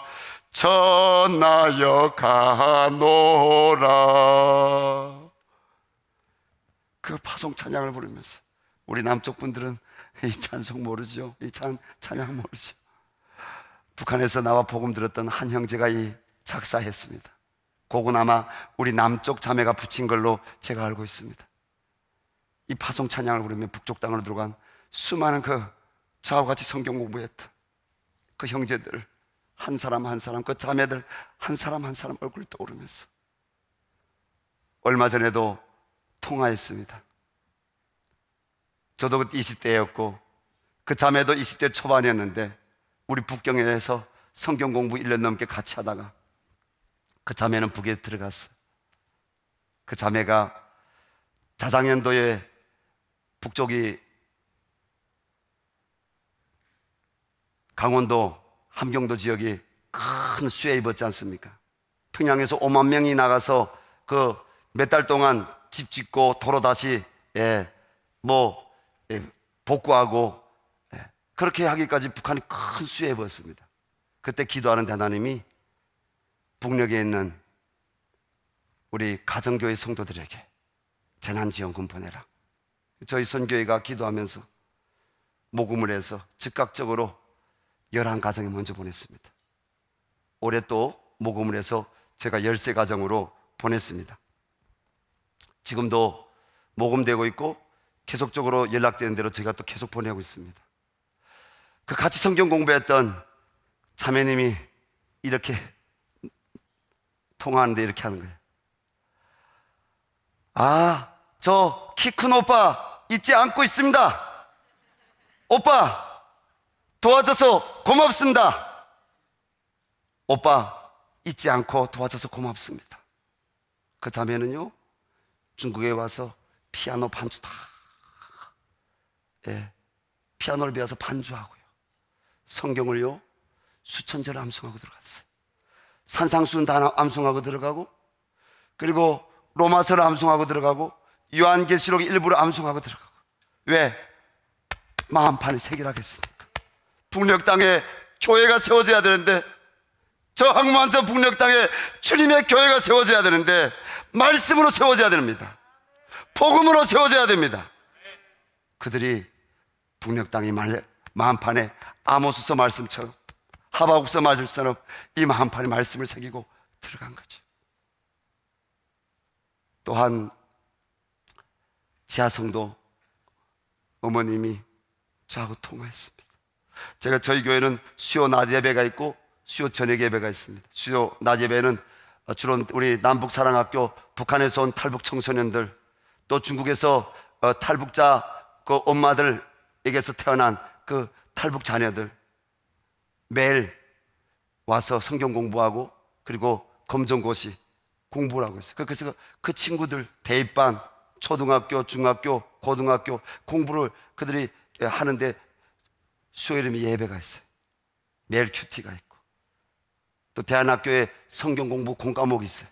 전하여 가노라. 그 파송 찬양을 부르면서, 우리 남쪽 분들은 이 찬송 모르죠? 이 찬양 모르죠? 북한에서 나와 복음 들었던 한 형제가 이 작사했습니다. 곡은 아마 우리 남쪽 자매가 붙인 걸로 제가 알고 있습니다. 이 파송 찬양을 부르면 북쪽 땅으로 들어간 수많은 저하고 같이 성경 공부했던 그 형제들 한 사람 한 사람, 그 자매들 한 사람 한 사람 얼굴이 떠오르면서, 얼마 전에도 통화했습니다. 저도 그때 20대였고 그 자매도 20대 초반이었는데, 우리 북경에서 성경 공부 1년 넘게 같이 하다가 그 자매는 북에 들어갔어요. 그 자매가 자장현도에 북쪽이 강원도 함경도 지역이 큰 수해 입었지 않습니까? 평양에서 5만 명이 나가서 그 몇 달 동안 집 짓고 도로 다시 복구하고 그렇게 하기까지 북한이 큰 수해 입었습니다. 그때 기도하는 하나님이 북녘에 있는 우리 가정교회 성도들에게 재난지원금 보내라. 저희 선교회가 기도하면서 모금을 해서 즉각적으로 11가정에 먼저 보냈습니다. 올해 또 모금을 해서 제가 13가정으로 보냈습니다. 지금도 모금되고 있고 계속적으로 연락되는 대로 제가 또 계속 보내고 있습니다. 그 같이 성경 공부했던 자매님이 이렇게 통화하는데 이렇게 하는 거예요. 저 키 큰 오빠 잊지 않고 있습니다. 오빠 도와줘서 고맙습니다. 오빠 잊지 않고 도와줘서 고맙습니다. 그 자매는요, 중국에 와서 피아노 반주 피아노를 배워서 반주하고요, 성경을요 수천 절 암송하고 들어갔어요. 산상수훈 다 암송하고 들어가고, 그리고 로마서를 암송하고 들어가고, 요한계시록 일부를 암송하고 들어가고. 왜? 마음판이 세계라겠습니까? 북녘 땅에 교회가 세워져야 되는데, 저 황무한 저 북녘 땅에 주님의 교회가 세워져야 되는데, 말씀으로 세워져야 됩니다. 복음으로 세워져야 됩니다. 그들이 북녘 땅이 마음판에 아모스서 말씀처럼, 하바국서 말씀처럼 이 마음판에 말씀을 새기고 들어간 거죠. 또한 지하성도 어머님이 저하고 통화했습니다. 제가 저희 교회는 수요 낮 예배가 있고 수요 저녁 예배가 있습니다. 수요 낮 예배는 주로 우리 남북사랑학교 북한에서 온 탈북 청소년들, 또 중국에서 탈북자 그 엄마들에게서 태어난 그 탈북 자녀들 매일 와서 성경 공부하고, 그리고 검정고시 공부를 하고 있어요. 그래서 그 친구들 대입반, 초등학교, 중학교, 고등학교 공부를 그들이 하는데 수요일에 예배가 있어요. 매일 큐티가 있고, 또 대안학교에 성경 공부 공과목이 있어요.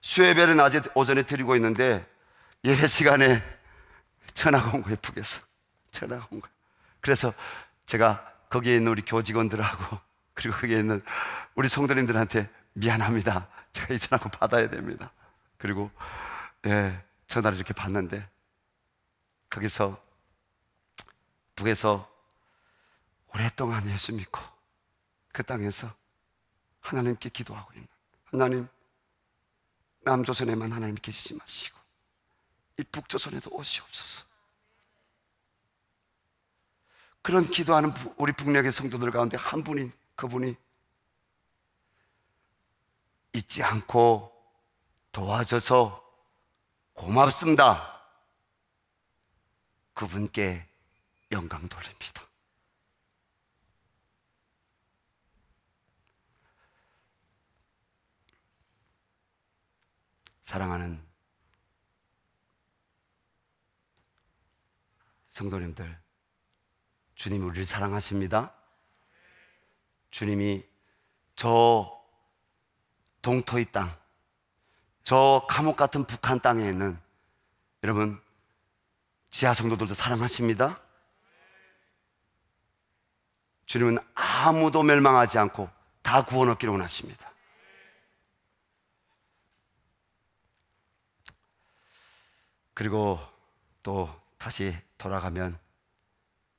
수요예배를 낮에 오전에 드리고 있는데 예배 시간에 전화가 온 거예요. 북에서 전화가 온 거예요. 그래서 제가 거기에 있는 우리 교직원들하고, 그리고 거기에 있는 우리 성도님들한테 미안합니다, 제가 이 전화 받아야 됩니다. 그리고 전화를 이렇게 받는데, 거기서 북에서 오랫동안 예수 믿고 그 땅에서 하나님께 기도하고 있는, 하나님 남조선에만 하나님 계시지 마시고 이 북조선에도 오시옵소서. 그런 기도하는 우리 북녘의 성도들 가운데 한 분인 그분이 잊지 않고 도와줘서 고맙습니다, 그분께 영광 돌립니다. 사랑하는 성도님들, 주님이 우리를 사랑하십니다. 주님이 저 동토의 땅, 저 감옥 같은 북한 땅에 있는 여러분 지하 성도들도 사랑하십니다. 주님은 아무도 멸망하지 않고 다 구원 얻기를 원하십니다. 그리고 또 다시 돌아가면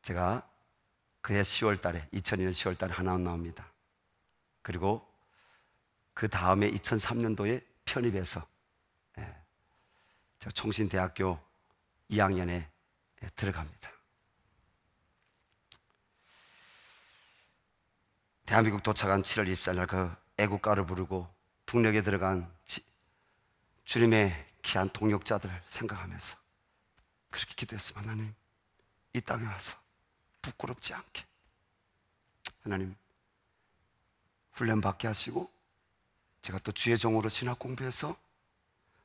제가 그해 10월 달에 2002년 10월 달에 하나 나옵니다. 그리고 그 다음에 2003년도에 편입해서 저 총신대학교 2학년에 들어갑니다. 대한민국 도착한 7월 24일 날 그 애국가를 부르고 북녘에 들어간 주님의 귀한 동역자들 생각하면서 그렇게 기도했습니다. 하나님, 이 땅에 와서 부끄럽지 않게 하나님 훈련 받게 하시고, 제가 또 주의 종으로 신학 공부해서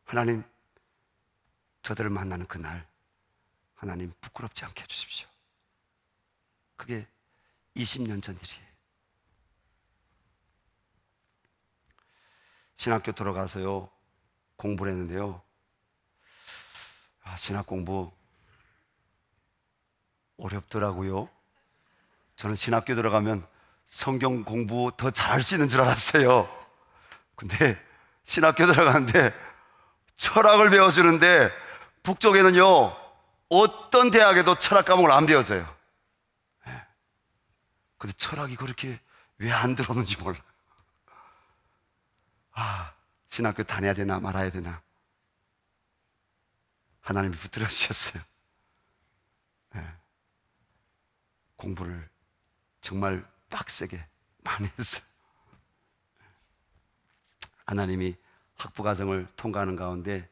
하나님 저들을 만나는 그날 하나님 부끄럽지 않게 해주십시오. 그게 20년 전 일이에요. 신학교 들어가서요 공부를 했는데요, 신학 공부 어렵더라고요. 저는 신학교 들어가면 성경 공부 더 잘할 수 있는 줄 알았어요. 근데 신학교 들어가는데 철학을 배워주는데 북쪽에는요 어떤 대학에도 철학 과목을 안 배워줘요. 근데 철학이 그렇게 왜 안 들어오는지 몰라요. 신학교 다녀야 되나 말아야 되나. 하나님이 붙들어 주셨어요. 공부를 정말 빡세게 많이 했어요. 하나님이 학부 과정을 통과하는 가운데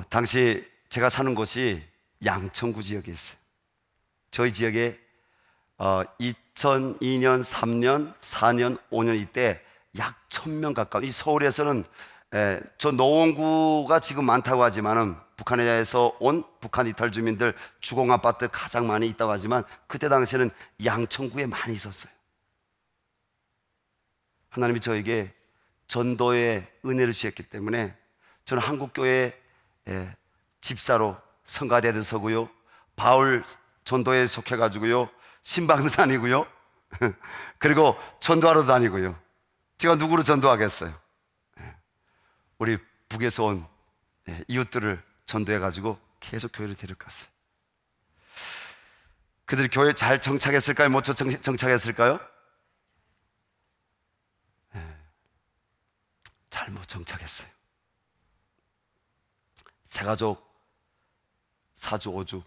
당시 제가 사는 곳이 양천구 지역에 있어요. 저희 지역에 2002년, 3년, 4년, 5년 이때 약 1000명 가까운, 이 서울에서는 저 노원구가 지금 많다고 하지만은 북한에서 온 북한 이탈 주민들 주공 아파트 가장 많이 있다고 하지만 그때 당시에는 양천구에 많이 있었어요. 하나님이 저에게 전도의 은혜를 주셨기 때문에 저는 한국교회 집사로 성가대도 서고요, 바울 전도에 속해가지고요, 신방도 다니고요, 그리고 전도하러 다니고요. 제가 누구를 전도하겠어요? 우리 북에서 온 이웃들을 전도해가지고 계속 교회를 데려갔어요. 그들이 교회 잘 정착했을까요? 못 정착했을까요? 잘못 정착했어요. 새가족 4주 5주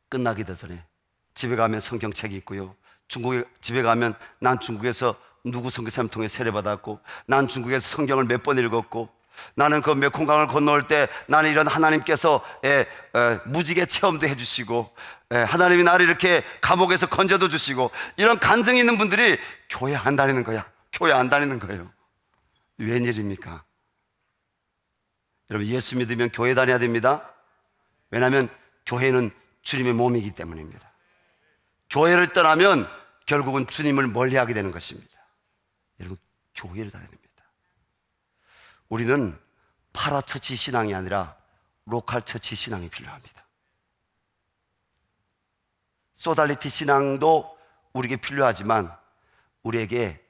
끝나기도 전에 집에 가면 성경책이 있고요, 중국에 집에 가면 난 중국에서 누구 선교사님 통해 세례받았고, 난 중국에서 성경을 몇 번 읽었고, 나는 그 메콩강을 건너올 때 나는 이런 하나님께서 무지개 체험도 해주시고, 하나님이 나를 이렇게 감옥에서 건져도 주시고, 이런 간증이 있는 분들이 교회 안 다니는 거야. 교회 안 다니는 거예요. 웬일입니까? 여러분, 예수 믿으면 교회 다녀야 됩니다. 왜냐하면 교회는 주님의 몸이기 때문입니다. 교회를 떠나면 결국은 주님을 멀리하게 되는 것입니다. 여러분, 교회를 다녀야 됩니다. 우리는 파라처치 신앙이 아니라 로컬처치 신앙이 필요합니다. 소달리티 신앙도 우리에게 필요하지만 우리에게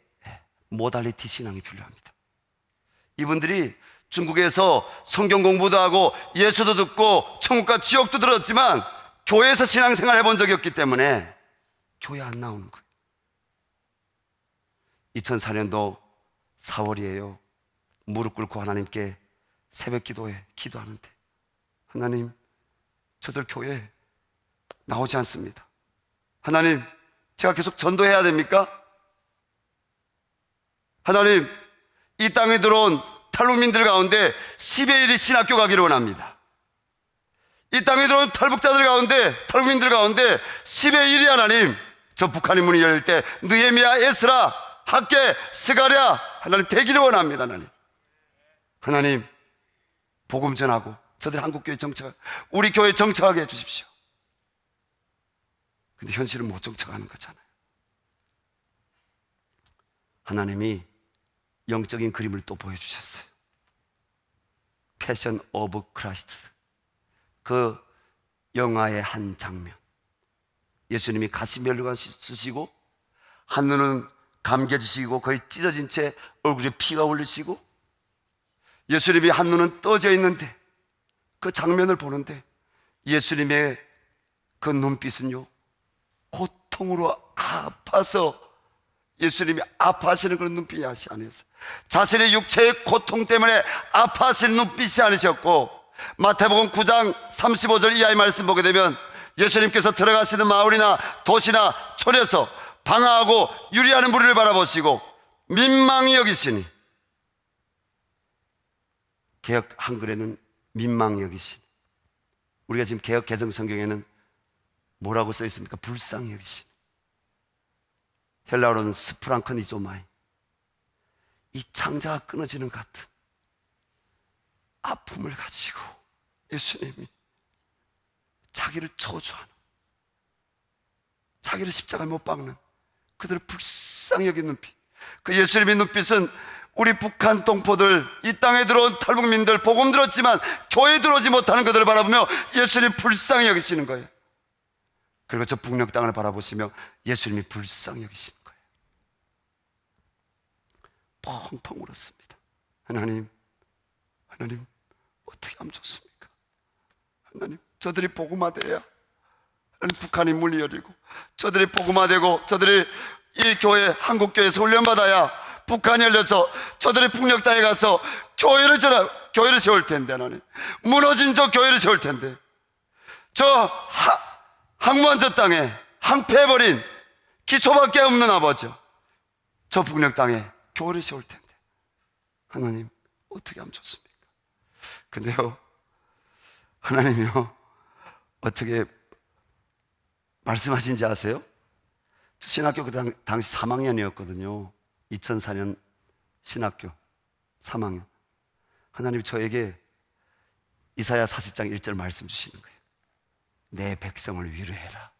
모달리티 신앙이 필요합니다. 이분들이 중국에서 성경 공부도 하고 예수도 듣고 천국과 지옥도 들었지만 교회에서 신앙생활 해본 적이 없기 때문에 교회 안 나오는 거예요. 2004년도 4월이에요. 무릎 꿇고 하나님께 새벽 기도에 기도하는데, 하나님, 저들 교회 나오지 않습니다. 하나님, 제가 계속 전도해야 됩니까? 하나님, 이 땅에 들어온 탈북민들 가운데 10의 1이 신학교 가기를 원합니다. 이 땅에 들어온 탈북자들 가운데, 탈북민들 가운데 10의 1이 하나님, 저 북한의 문이 열릴 때 느헤미야, 에스라, 학개, 스가랴, 하나님 되기를 원합니다. 하나님, 복음 전하고 저들 한국교회 정착, 우리 교회 정착하게 해주십시오. 근데 현실은 못 정착하는 거잖아요. 하나님이 영적인 그림을 또 보여주셨어요. 패션 오브 크라이스트, 그 영화의 한 장면. 예수님이 가시면류관 쓰시고 한눈은 감겨지시고 거의 찢어진 채 얼굴에 피가 흘리시고, 예수님이 한눈은 떠져 있는데 그 장면을 보는데 예수님의 그 눈빛은요, 고통으로 아파서, 예수님이 아파하시는 그런 눈빛이 아니었어요. 자신의 육체의 고통 때문에 아파하시는 눈빛이 아니셨고, 마태복음 9장 35절 이하의 말씀 보게 되면 예수님께서 들어가시는 마을이나 도시나 촌에서 방황하고 유리하는 무리를 바라보시고 민망히 여기시니, 개역 한글에는 민망히 여기시니, 우리가 지금 개역 개정 성경에는 뭐라고 써 있습니까? 불쌍히 여기시니. 헬라어로는 스프랑크니조마이, 이 창자가 끊어지는 것 같은 아픔을 가지고 예수님이 자기를 저주하는, 자기를 십자가에 못 박는 그들을 불쌍히 여기는 눈빛, 그 예수님의 눈빛은 우리 북한 동포들, 이 땅에 들어온 탈북민들, 복음 들었지만 교회에 들어오지 못하는 그들을 바라보며 예수님 불쌍히 여기시는 거예요. 그리고 저 북녘 땅을 바라보시며 예수님이 불쌍히 여기시는 거예요. 펑펑 울었습니다. 하나님, 하나님, 어떻게 하면 좋습니까? 하나님, 저들이 복음화돼야 북한이 문이 열리고, 저들이 복음화되고, 저들이 이 교회, 한국교회에서 훈련받아야 북한이 열려서 저들이 북녘 땅에 가서 교회를 세울 텐데, 하나님, 무너진 저 교회를 세울 텐데, 저 항무한 저 땅에 항폐해버린 기초밖에 없는 아버지, 저 북녘 땅에 교회를 세울 텐데, 하나님 어떻게 하면 좋습니까? 근데요, 하나님이요, 어떻게 말씀하신지 아세요? 저 신학교 그 당시 3학년이었거든요. 2004년 신학교 3학년. 하나님이 저에게 이사야 40장 1절 말씀 주시는 거예요. 내 백성을 위로해라.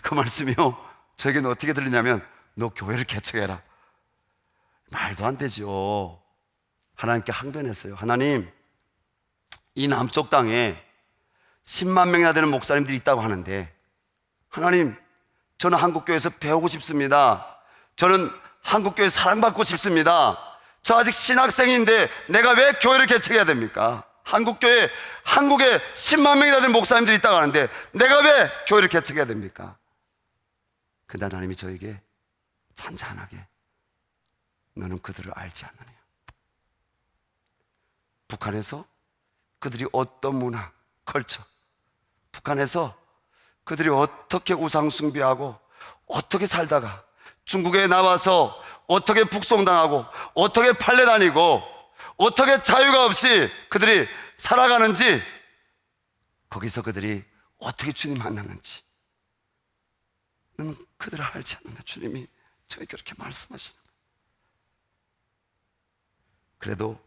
그 말씀이요, 저에게는 어떻게 들리냐면, 너 교회를 개척해라. 말도 안 되죠. 하나님께 항변했어요. 하나님, 이 남쪽 땅에 10만 명이나 되는 목사님들이 있다고 하는데, 하나님, 저는 한국교회에서 배우고 싶습니다. 저는 한국교회 사랑받고 싶습니다. 저 아직 신학생인데 내가 왜 교회를 개척해야 됩니까? 한국교회, 한국에 10만 명이나 되는 목사님들이 있다고 하는데 내가 왜 교회를 개척해야 됩니까? 근데 하나님이 저에게 잔잔하게, 너는 그들을 알지 않느냐. 북한에서 그들이 어떤 문화, 컬처, 북한에서 그들이 어떻게 우상숭배하고 어떻게 살다가 중국에 나와서 어떻게 북송당하고 어떻게 팔려다니고 어떻게 자유가 없이 그들이 살아가는지, 거기서 그들이 어떻게 주님 만났는지 는 그들을 알지 않는다. 주님이 저에게 그렇게 말씀하시는 거예요. 그래도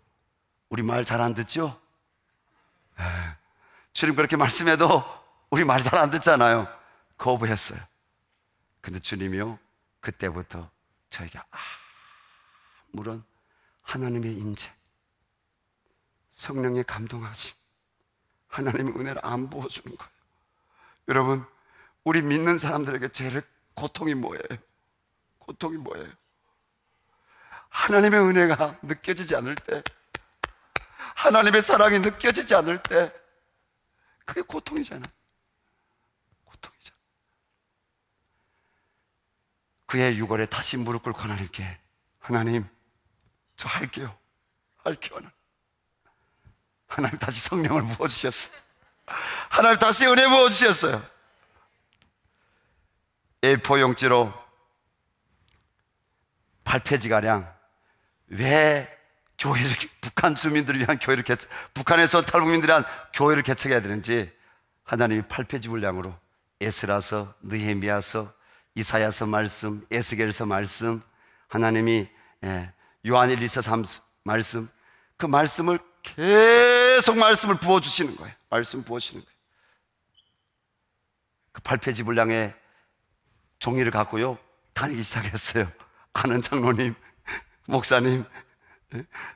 우리 말 잘 안 듣죠? 주님 그렇게 말씀해도 우리 말 잘 안 듣잖아요. 거부했어요. 근데 주님이요, 그때부터 저에게 아무런 하나님의 임재, 성령의 감동하심, 하나님의 은혜를 안 부어주는 거예요. 여러분, 우리 믿는 사람들에게 제일 고통이 뭐예요? 고통이 뭐예요? 하나님의 은혜가 느껴지지 않을 때, 하나님의 사랑이 느껴지지 않을 때, 그게 고통이잖아. 고통이잖아. 그의 유골에 다시 무릎 꿇고 하나님께, 하나님, 저 할게요. 하나님 다시 성령을 부어주셨어요. 하나님 다시 은혜 부어주셨어요. A4 용지로 8페이지가량 왜 교회를, 북한 주민들을 위한 교회를 북한에서 탈북민들을 위한 교회를 개척해야 되는지 하나님이 8페이지 분량으로 에스라서, 느헤미야서, 이사야서 말씀, 에스겔서 말씀, 하나님이 요한 1, 2서 3 말씀, 그 말씀을 계속 말씀을 부어주시는 거예요. 말씀 부어주시는 거예요. 그 8페이지 분량의 종이를 갖고요 다니기 시작했어요. 아는 장로님, 목사님,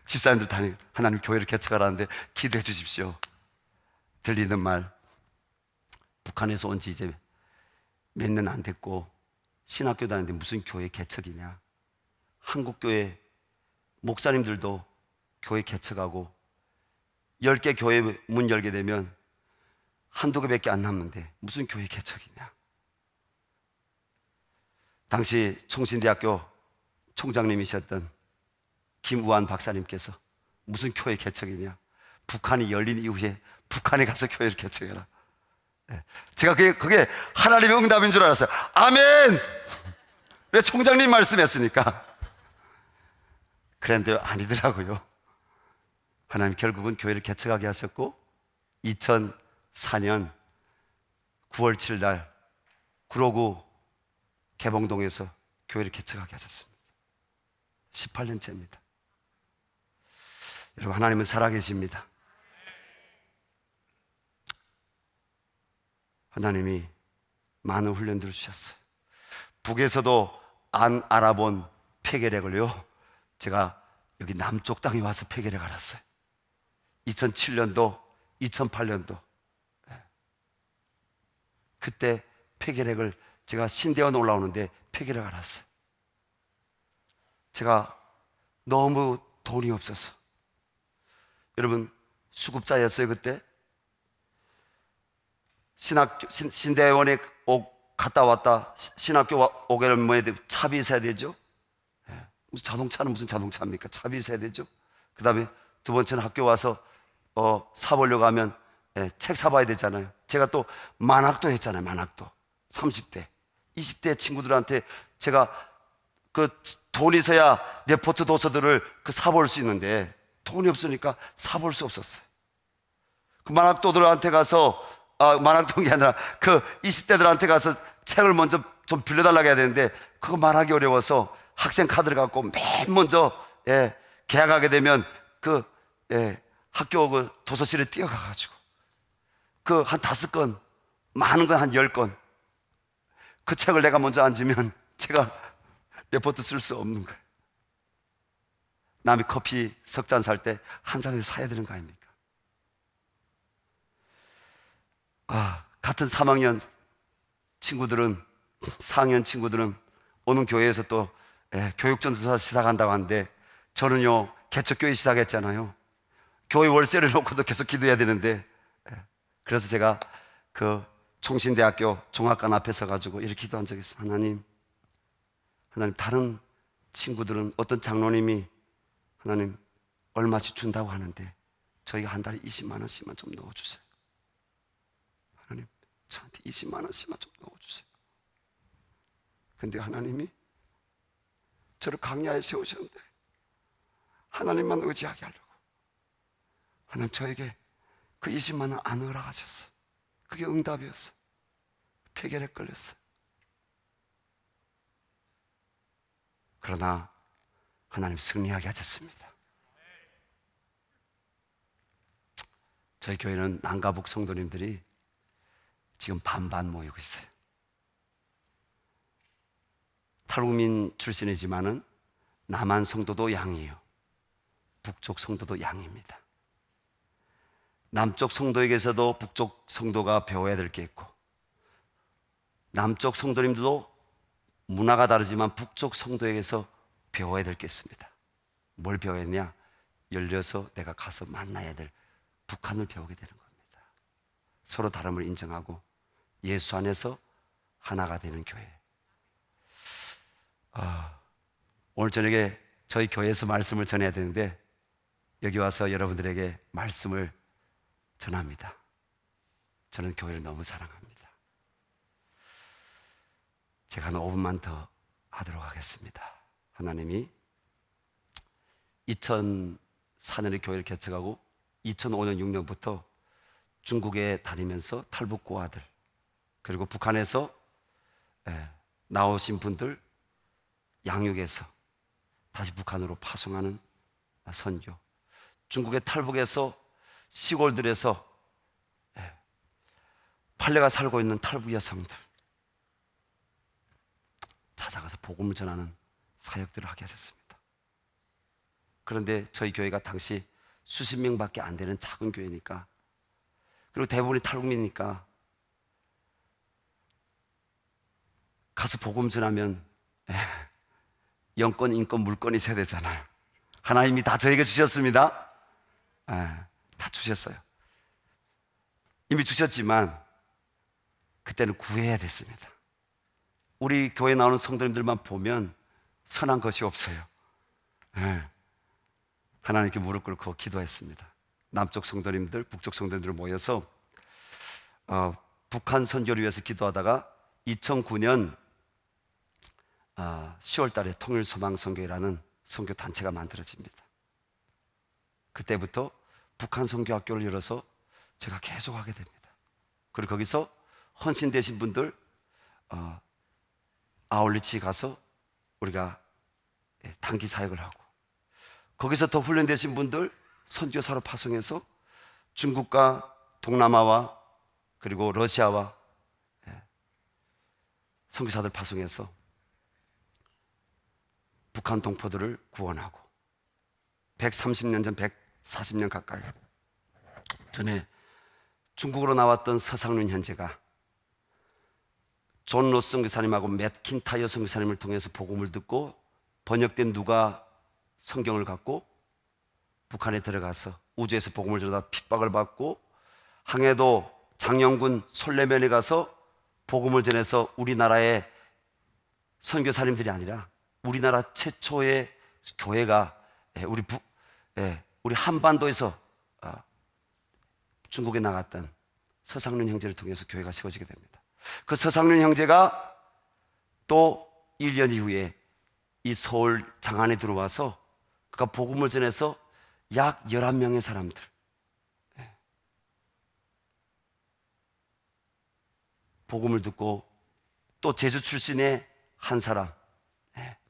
집사님들 다니고, 하나님 교회를 개척하라는데 기도해 주십시오. 들리는 말, 북한에서 온 지 이제 몇 년 안 됐고 신학교 다니는데 무슨 교회 개척이냐. 한국교회 목사님들도 교회 개척하고 10개 교회 문 열게 되면 한두 개밖에 안 남는데 무슨 교회 개척이냐. 당시 총신대학교 총장님이셨던 김우한 박사님께서 무슨 교회 개척이냐, 북한이 열린 이후에 북한에 가서 교회를 개척해라. 제가 그게 하나님의 응답인 줄 알았어요. 아멘! 왜 총장님 말씀했으니까. 그런데 아니더라고요. 하나님 결국은 교회를 개척하게 하셨고 2004년 9월 7일 날 구로구 개봉동에서 교회를 개척하게 하셨습니다. 18년째입니다. 여러분, 하나님은 살아계십니다. 하나님이 많은 훈련들을 주셨어요. 북에서도 안 알아본 폐결핵을요, 제가 여기 남쪽 땅에 와서 폐결핵 알았어요. 2007년도, 2008년도 그때 폐결핵을 제가 신대원 올라오는데 폐결핵 알았어요. 제가 너무 돈이 없어서, 여러분 수급자였어요. 그때 신대원에 갔다 왔다 신학교 오게는 뭐 해야 돼? 차비 있어야 되죠. 무슨 자동차는 무슨 자동차입니까? 차비 있어야 되죠. 그 다음에 두 번째는 학교 와서 사보려고 하면 책 사봐야 되잖아요. 제가 또 만학도 했잖아요. 만학도 30대 20대 친구들한테 제가 그 돈이 있어야 레포트 도서들을 사볼 수 있는데 돈이 없으니까 사볼 수 없었어요. 그 만학도들한테 가서 만학도가 아니라 그 20대들한테 가서 책을 먼저 좀 빌려달라고 해야 되는데 그거 말하기 어려워서 학생 카드를 갖고 맨 먼저 계약하게 되면 학교 그 도서실에 뛰어가가지고 그 한 5권, 많은 건 한 10권 그 책을 내가 먼저 앉으면 제가 레포트 쓸 수 없는 거예요. 남이 커피 석 잔 살 때 한 잔에 사야 되는 거 아닙니까? 같은 3학년 친구들은 4학년 친구들은 오는 교회에서 또 교육전도사 시작한다고 하는데 저는요 개척교회 시작했잖아요. 교회 월세를 놓고도 계속 기도해야 되는데 그래서 제가 그 총신대학교 종합관 앞에 서가지고 이렇게 기도한 적이 있어요. 하나님 다른 친구들은 어떤 장로님이 하나님 얼마씩 준다고 하는데 저희가 한 달에 20만 원씩만 좀 넣어주세요. 하나님 저한테 20만 원씩만 좀 넣어주세요. 근데 하나님이 저를 강야에 세우셨는데 하나님만 의지하게 하려고 하나님 저에게 그 20만 원 안 허락하셨어. 그게 응답이었어. 폐결에 걸렸어. 그러나 하나님 승리하게 하셨습니다. 저희 교회는 남가북 성도님들이 지금 반반 모이고 있어요. 탈북민 출신이지만은 남한 성도도 양이에요. 북쪽 성도도 양입니다. 남쪽 성도에게서도 북쪽 성도가 배워야 될 게 있고 남쪽 성도님들도 문화가 다르지만 북쪽 성도에게서 배워야 될 게 있습니다. 뭘 배워야 하냐? 열려서 내가 가서 만나야 될 북한을 배우게 되는 겁니다. 서로 다름을 인정하고 예수 안에서 하나가 되는 교회. 오늘 저녁에 저희 교회에서 말씀을 전해야 되는데 여기 와서 여러분들에게 말씀을 전합니다. 저는 교회를 너무 사랑합니다. 제가 한 5분만 더 하도록 하겠습니다. 하나님이 2004년에 교회를 개척하고 2005년 6년부터 중국에 다니면서 탈북고아들 그리고 북한에서 나오신 분들 양육해서 다시 북한으로 파송하는 선교, 중국의 탈북에서 시골들에서 판례가 살고 있는 탈북 여성들 찾아가서 복음을 전하는 사역들을 하게 하셨습니다. 그런데 저희 교회가 당시 수십 명밖에 안 되는 작은 교회니까 그리고 대부분이 탈북민이니까 가서 복음 전하면 영권, 인권, 물권이 있어야 되잖아요. 하나님이 다 저에게 주셨습니다. 다 주셨어요. 이미 주셨지만 그때는 구해야 됐습니다. 우리 교회 나오는 성도님들만 보면 선한 것이 없어요. 하나님께 무릎 꿇고 기도했습니다. 남쪽 성도님들, 북쪽 성도님들 모여서 북한 선교를 위해서 기도하다가 2009년 10월 달에 통일소망선교회라는 선교단체가 만들어집니다. 그때부터 북한 선교학교를 열어서 제가 계속 하게 됩니다. 그리고 거기서 헌신되신 분들 아울리치 가서 우리가 단기 사역을 하고 거기서 더 훈련되신 분들 선교사로 파송해서 중국과 동남아와 그리고 러시아와 선교사들 파송해서 북한 동포들을 구원하고 130년 전 140년 가까이 전에 중국으로 나왔던 서상륜 현재가 존 로스 선교사님하고 맷 킨타이어 선교사님을 통해서 복음을 듣고 번역된 누가 성경을 갖고 북한에 들어가서 우주에서 복음을 전하다 핍박을 받고 항해도 장영군 솔레면에 가서 복음을 전해서 우리나라의 선교사님들이 아니라 우리나라 최초의 교회가 우리 한반도에서 중국에 나갔던 서상륜 형제를 통해서 교회가 세워지게 됩니다. 그 서상륜 형제가 또 1년 이후에 이 서울 장안에 들어와서 그가 복음을 전해서 약 11명의 사람들, 복음을 듣고, 또 제주 출신의 한 사람,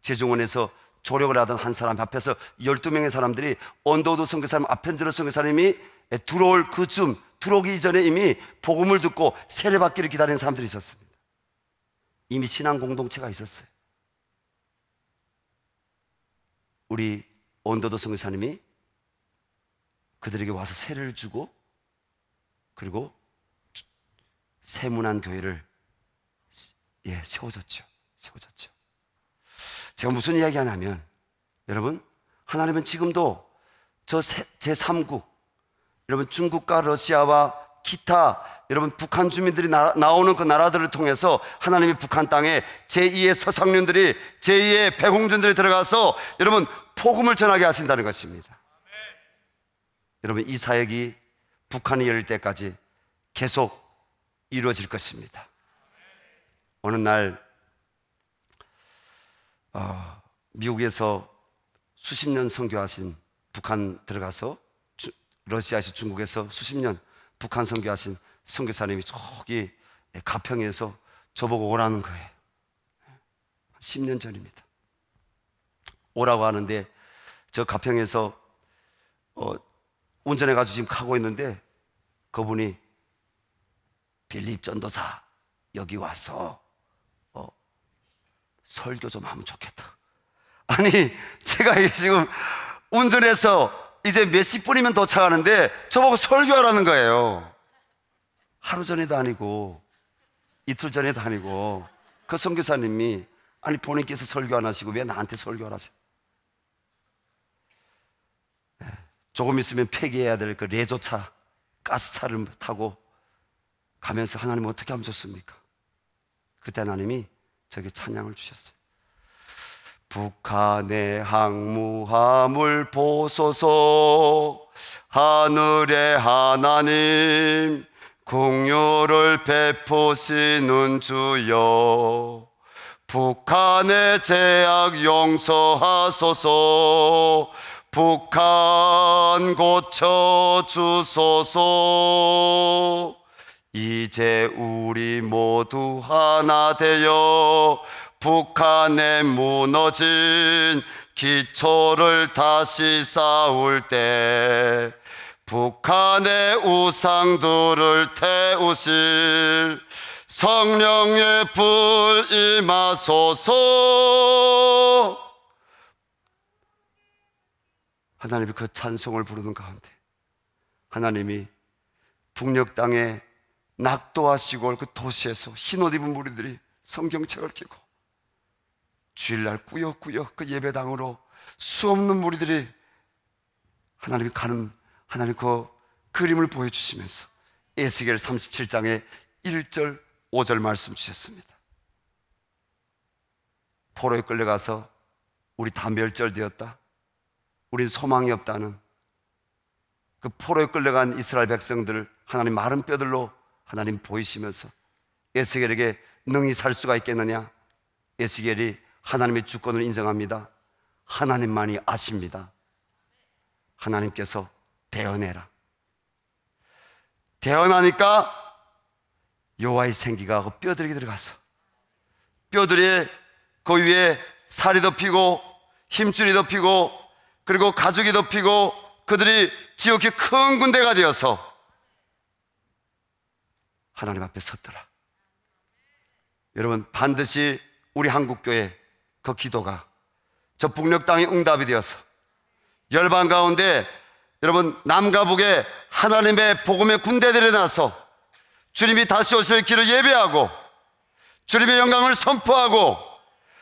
제중원에서 조력을 하던 한 사람 앞에서 12명의 사람들이 언더우드 선교사님, 아펜젤러 선교사님이 들어올 그쯤, 들어오기 전에 이미 복음을 듣고 세례받기를 기다리는 사람들이 있었습니다. 이미 신앙 공동체가 있었어요. 우리 언더우드 선교사님이 그들에게 와서 세례를 주고, 그리고 세문안 교회를 세워졌죠. 제가 무슨 이야기 하냐면, 여러분, 하나님은 지금도 저 제3국, 여러분 중국과 러시아와 기타 여러분 북한 주민들이 나오는 그 나라들을 통해서 하나님이 북한 땅에 제2의 서상륜들이, 제2의 백홍준들이 들어가서 여러분 복음을 전하게 하신다는 것입니다. 여러분, 이 사역이 북한이 열릴 때까지 계속 이루어질 것입니다. 어느 날 미국에서 수십 년 선교하신, 북한 들어가서 러시아에서 중국에서 수십 년 북한 선교하신 선교사님이 저기 가평에서 저보고 오라는 거예요. 10년 전입니다. 오라고 하는데 저 가평에서 운전해가지고 지금 가고 있는데 그분이 빌립 전도사 여기 와서 설교 좀 하면 좋겠다. 아니, 제가 지금 운전해서 이제 몇십 분이면 도착하는데 저보고 설교하라는 거예요. 하루 전에도 아니고 이틀 전에도 아니고 그 선교사님이, 아니 본인께서 설교 안 하시고 왜 나한테 설교를 하세요? 조금 있으면 폐기해야 될 그 레조차, 가스차를 타고 가면서 하나님 어떻게 하면 좋습니까? 그때 하나님이 저에게 찬양을 주셨어요. 북한의 항무함을 보소서. 하늘의 하나님, 긍휼을 베푸시는 주여, 북한의 죄악 용서하소서. 북한 고쳐주소서. 이제 우리 모두 하나 되어 북한에 무너진 기초를 다시 쌓을 때 북한의 우상들을 태우실 성령의 불 임하소서. 하나님이 그 찬송을 부르는 가운데 하나님이 북녘 땅에 낙도와 시골 그 도시에서 흰옷 입은 무리들이 성경책을 끼고 주일날 꾸역꾸역 그 예배당으로 수없는 무리들이 하나님 그 그림을 보여주시면서 에스겔 37장에 1절 5절 말씀 주셨습니다. 포로에 끌려가서 우리 다 멸절되었다, 우린 소망이 없다는 그 포로에 끌려간 이스라엘 백성들 하나님 마른 뼈들로 하나님 보이시면서 에스겔에게 능히 살 수가 있겠느냐? 에스겔이 하나님의 주권을 인정합니다. 하나님만이 아십니다. 하나님께서 대언해라. 대언하니까 여호와의 생기가 그 뼈들에게 들어가서 뼈들이 그 위에 살이 덮이고 힘줄이 덮이고 그리고 가죽이 덮이고 그들이 지극히 큰 군대가 되어서 하나님 앞에 섰더라. 여러분, 반드시 우리 한국교회 그 기도가 저 북녘 땅에 응답이 되어서 열방 가운데 여러분 남과 북에 하나님의 복음의 군대들이 나서 주님이 다시 오실 길을 예배하고 주님의 영광을 선포하고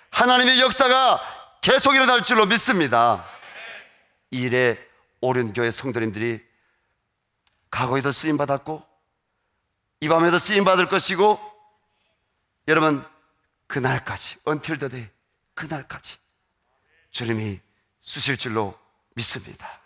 하나님의 역사가 계속 일어날 줄로 믿습니다. 이 일에 오륜교회 성도님들이 과거에도 쓰임받았고 이 밤에도 쓰임 받을 것이고, 여러분 그날까지, until the day, 그날까지 주님이 쓰실 줄로 믿습니다.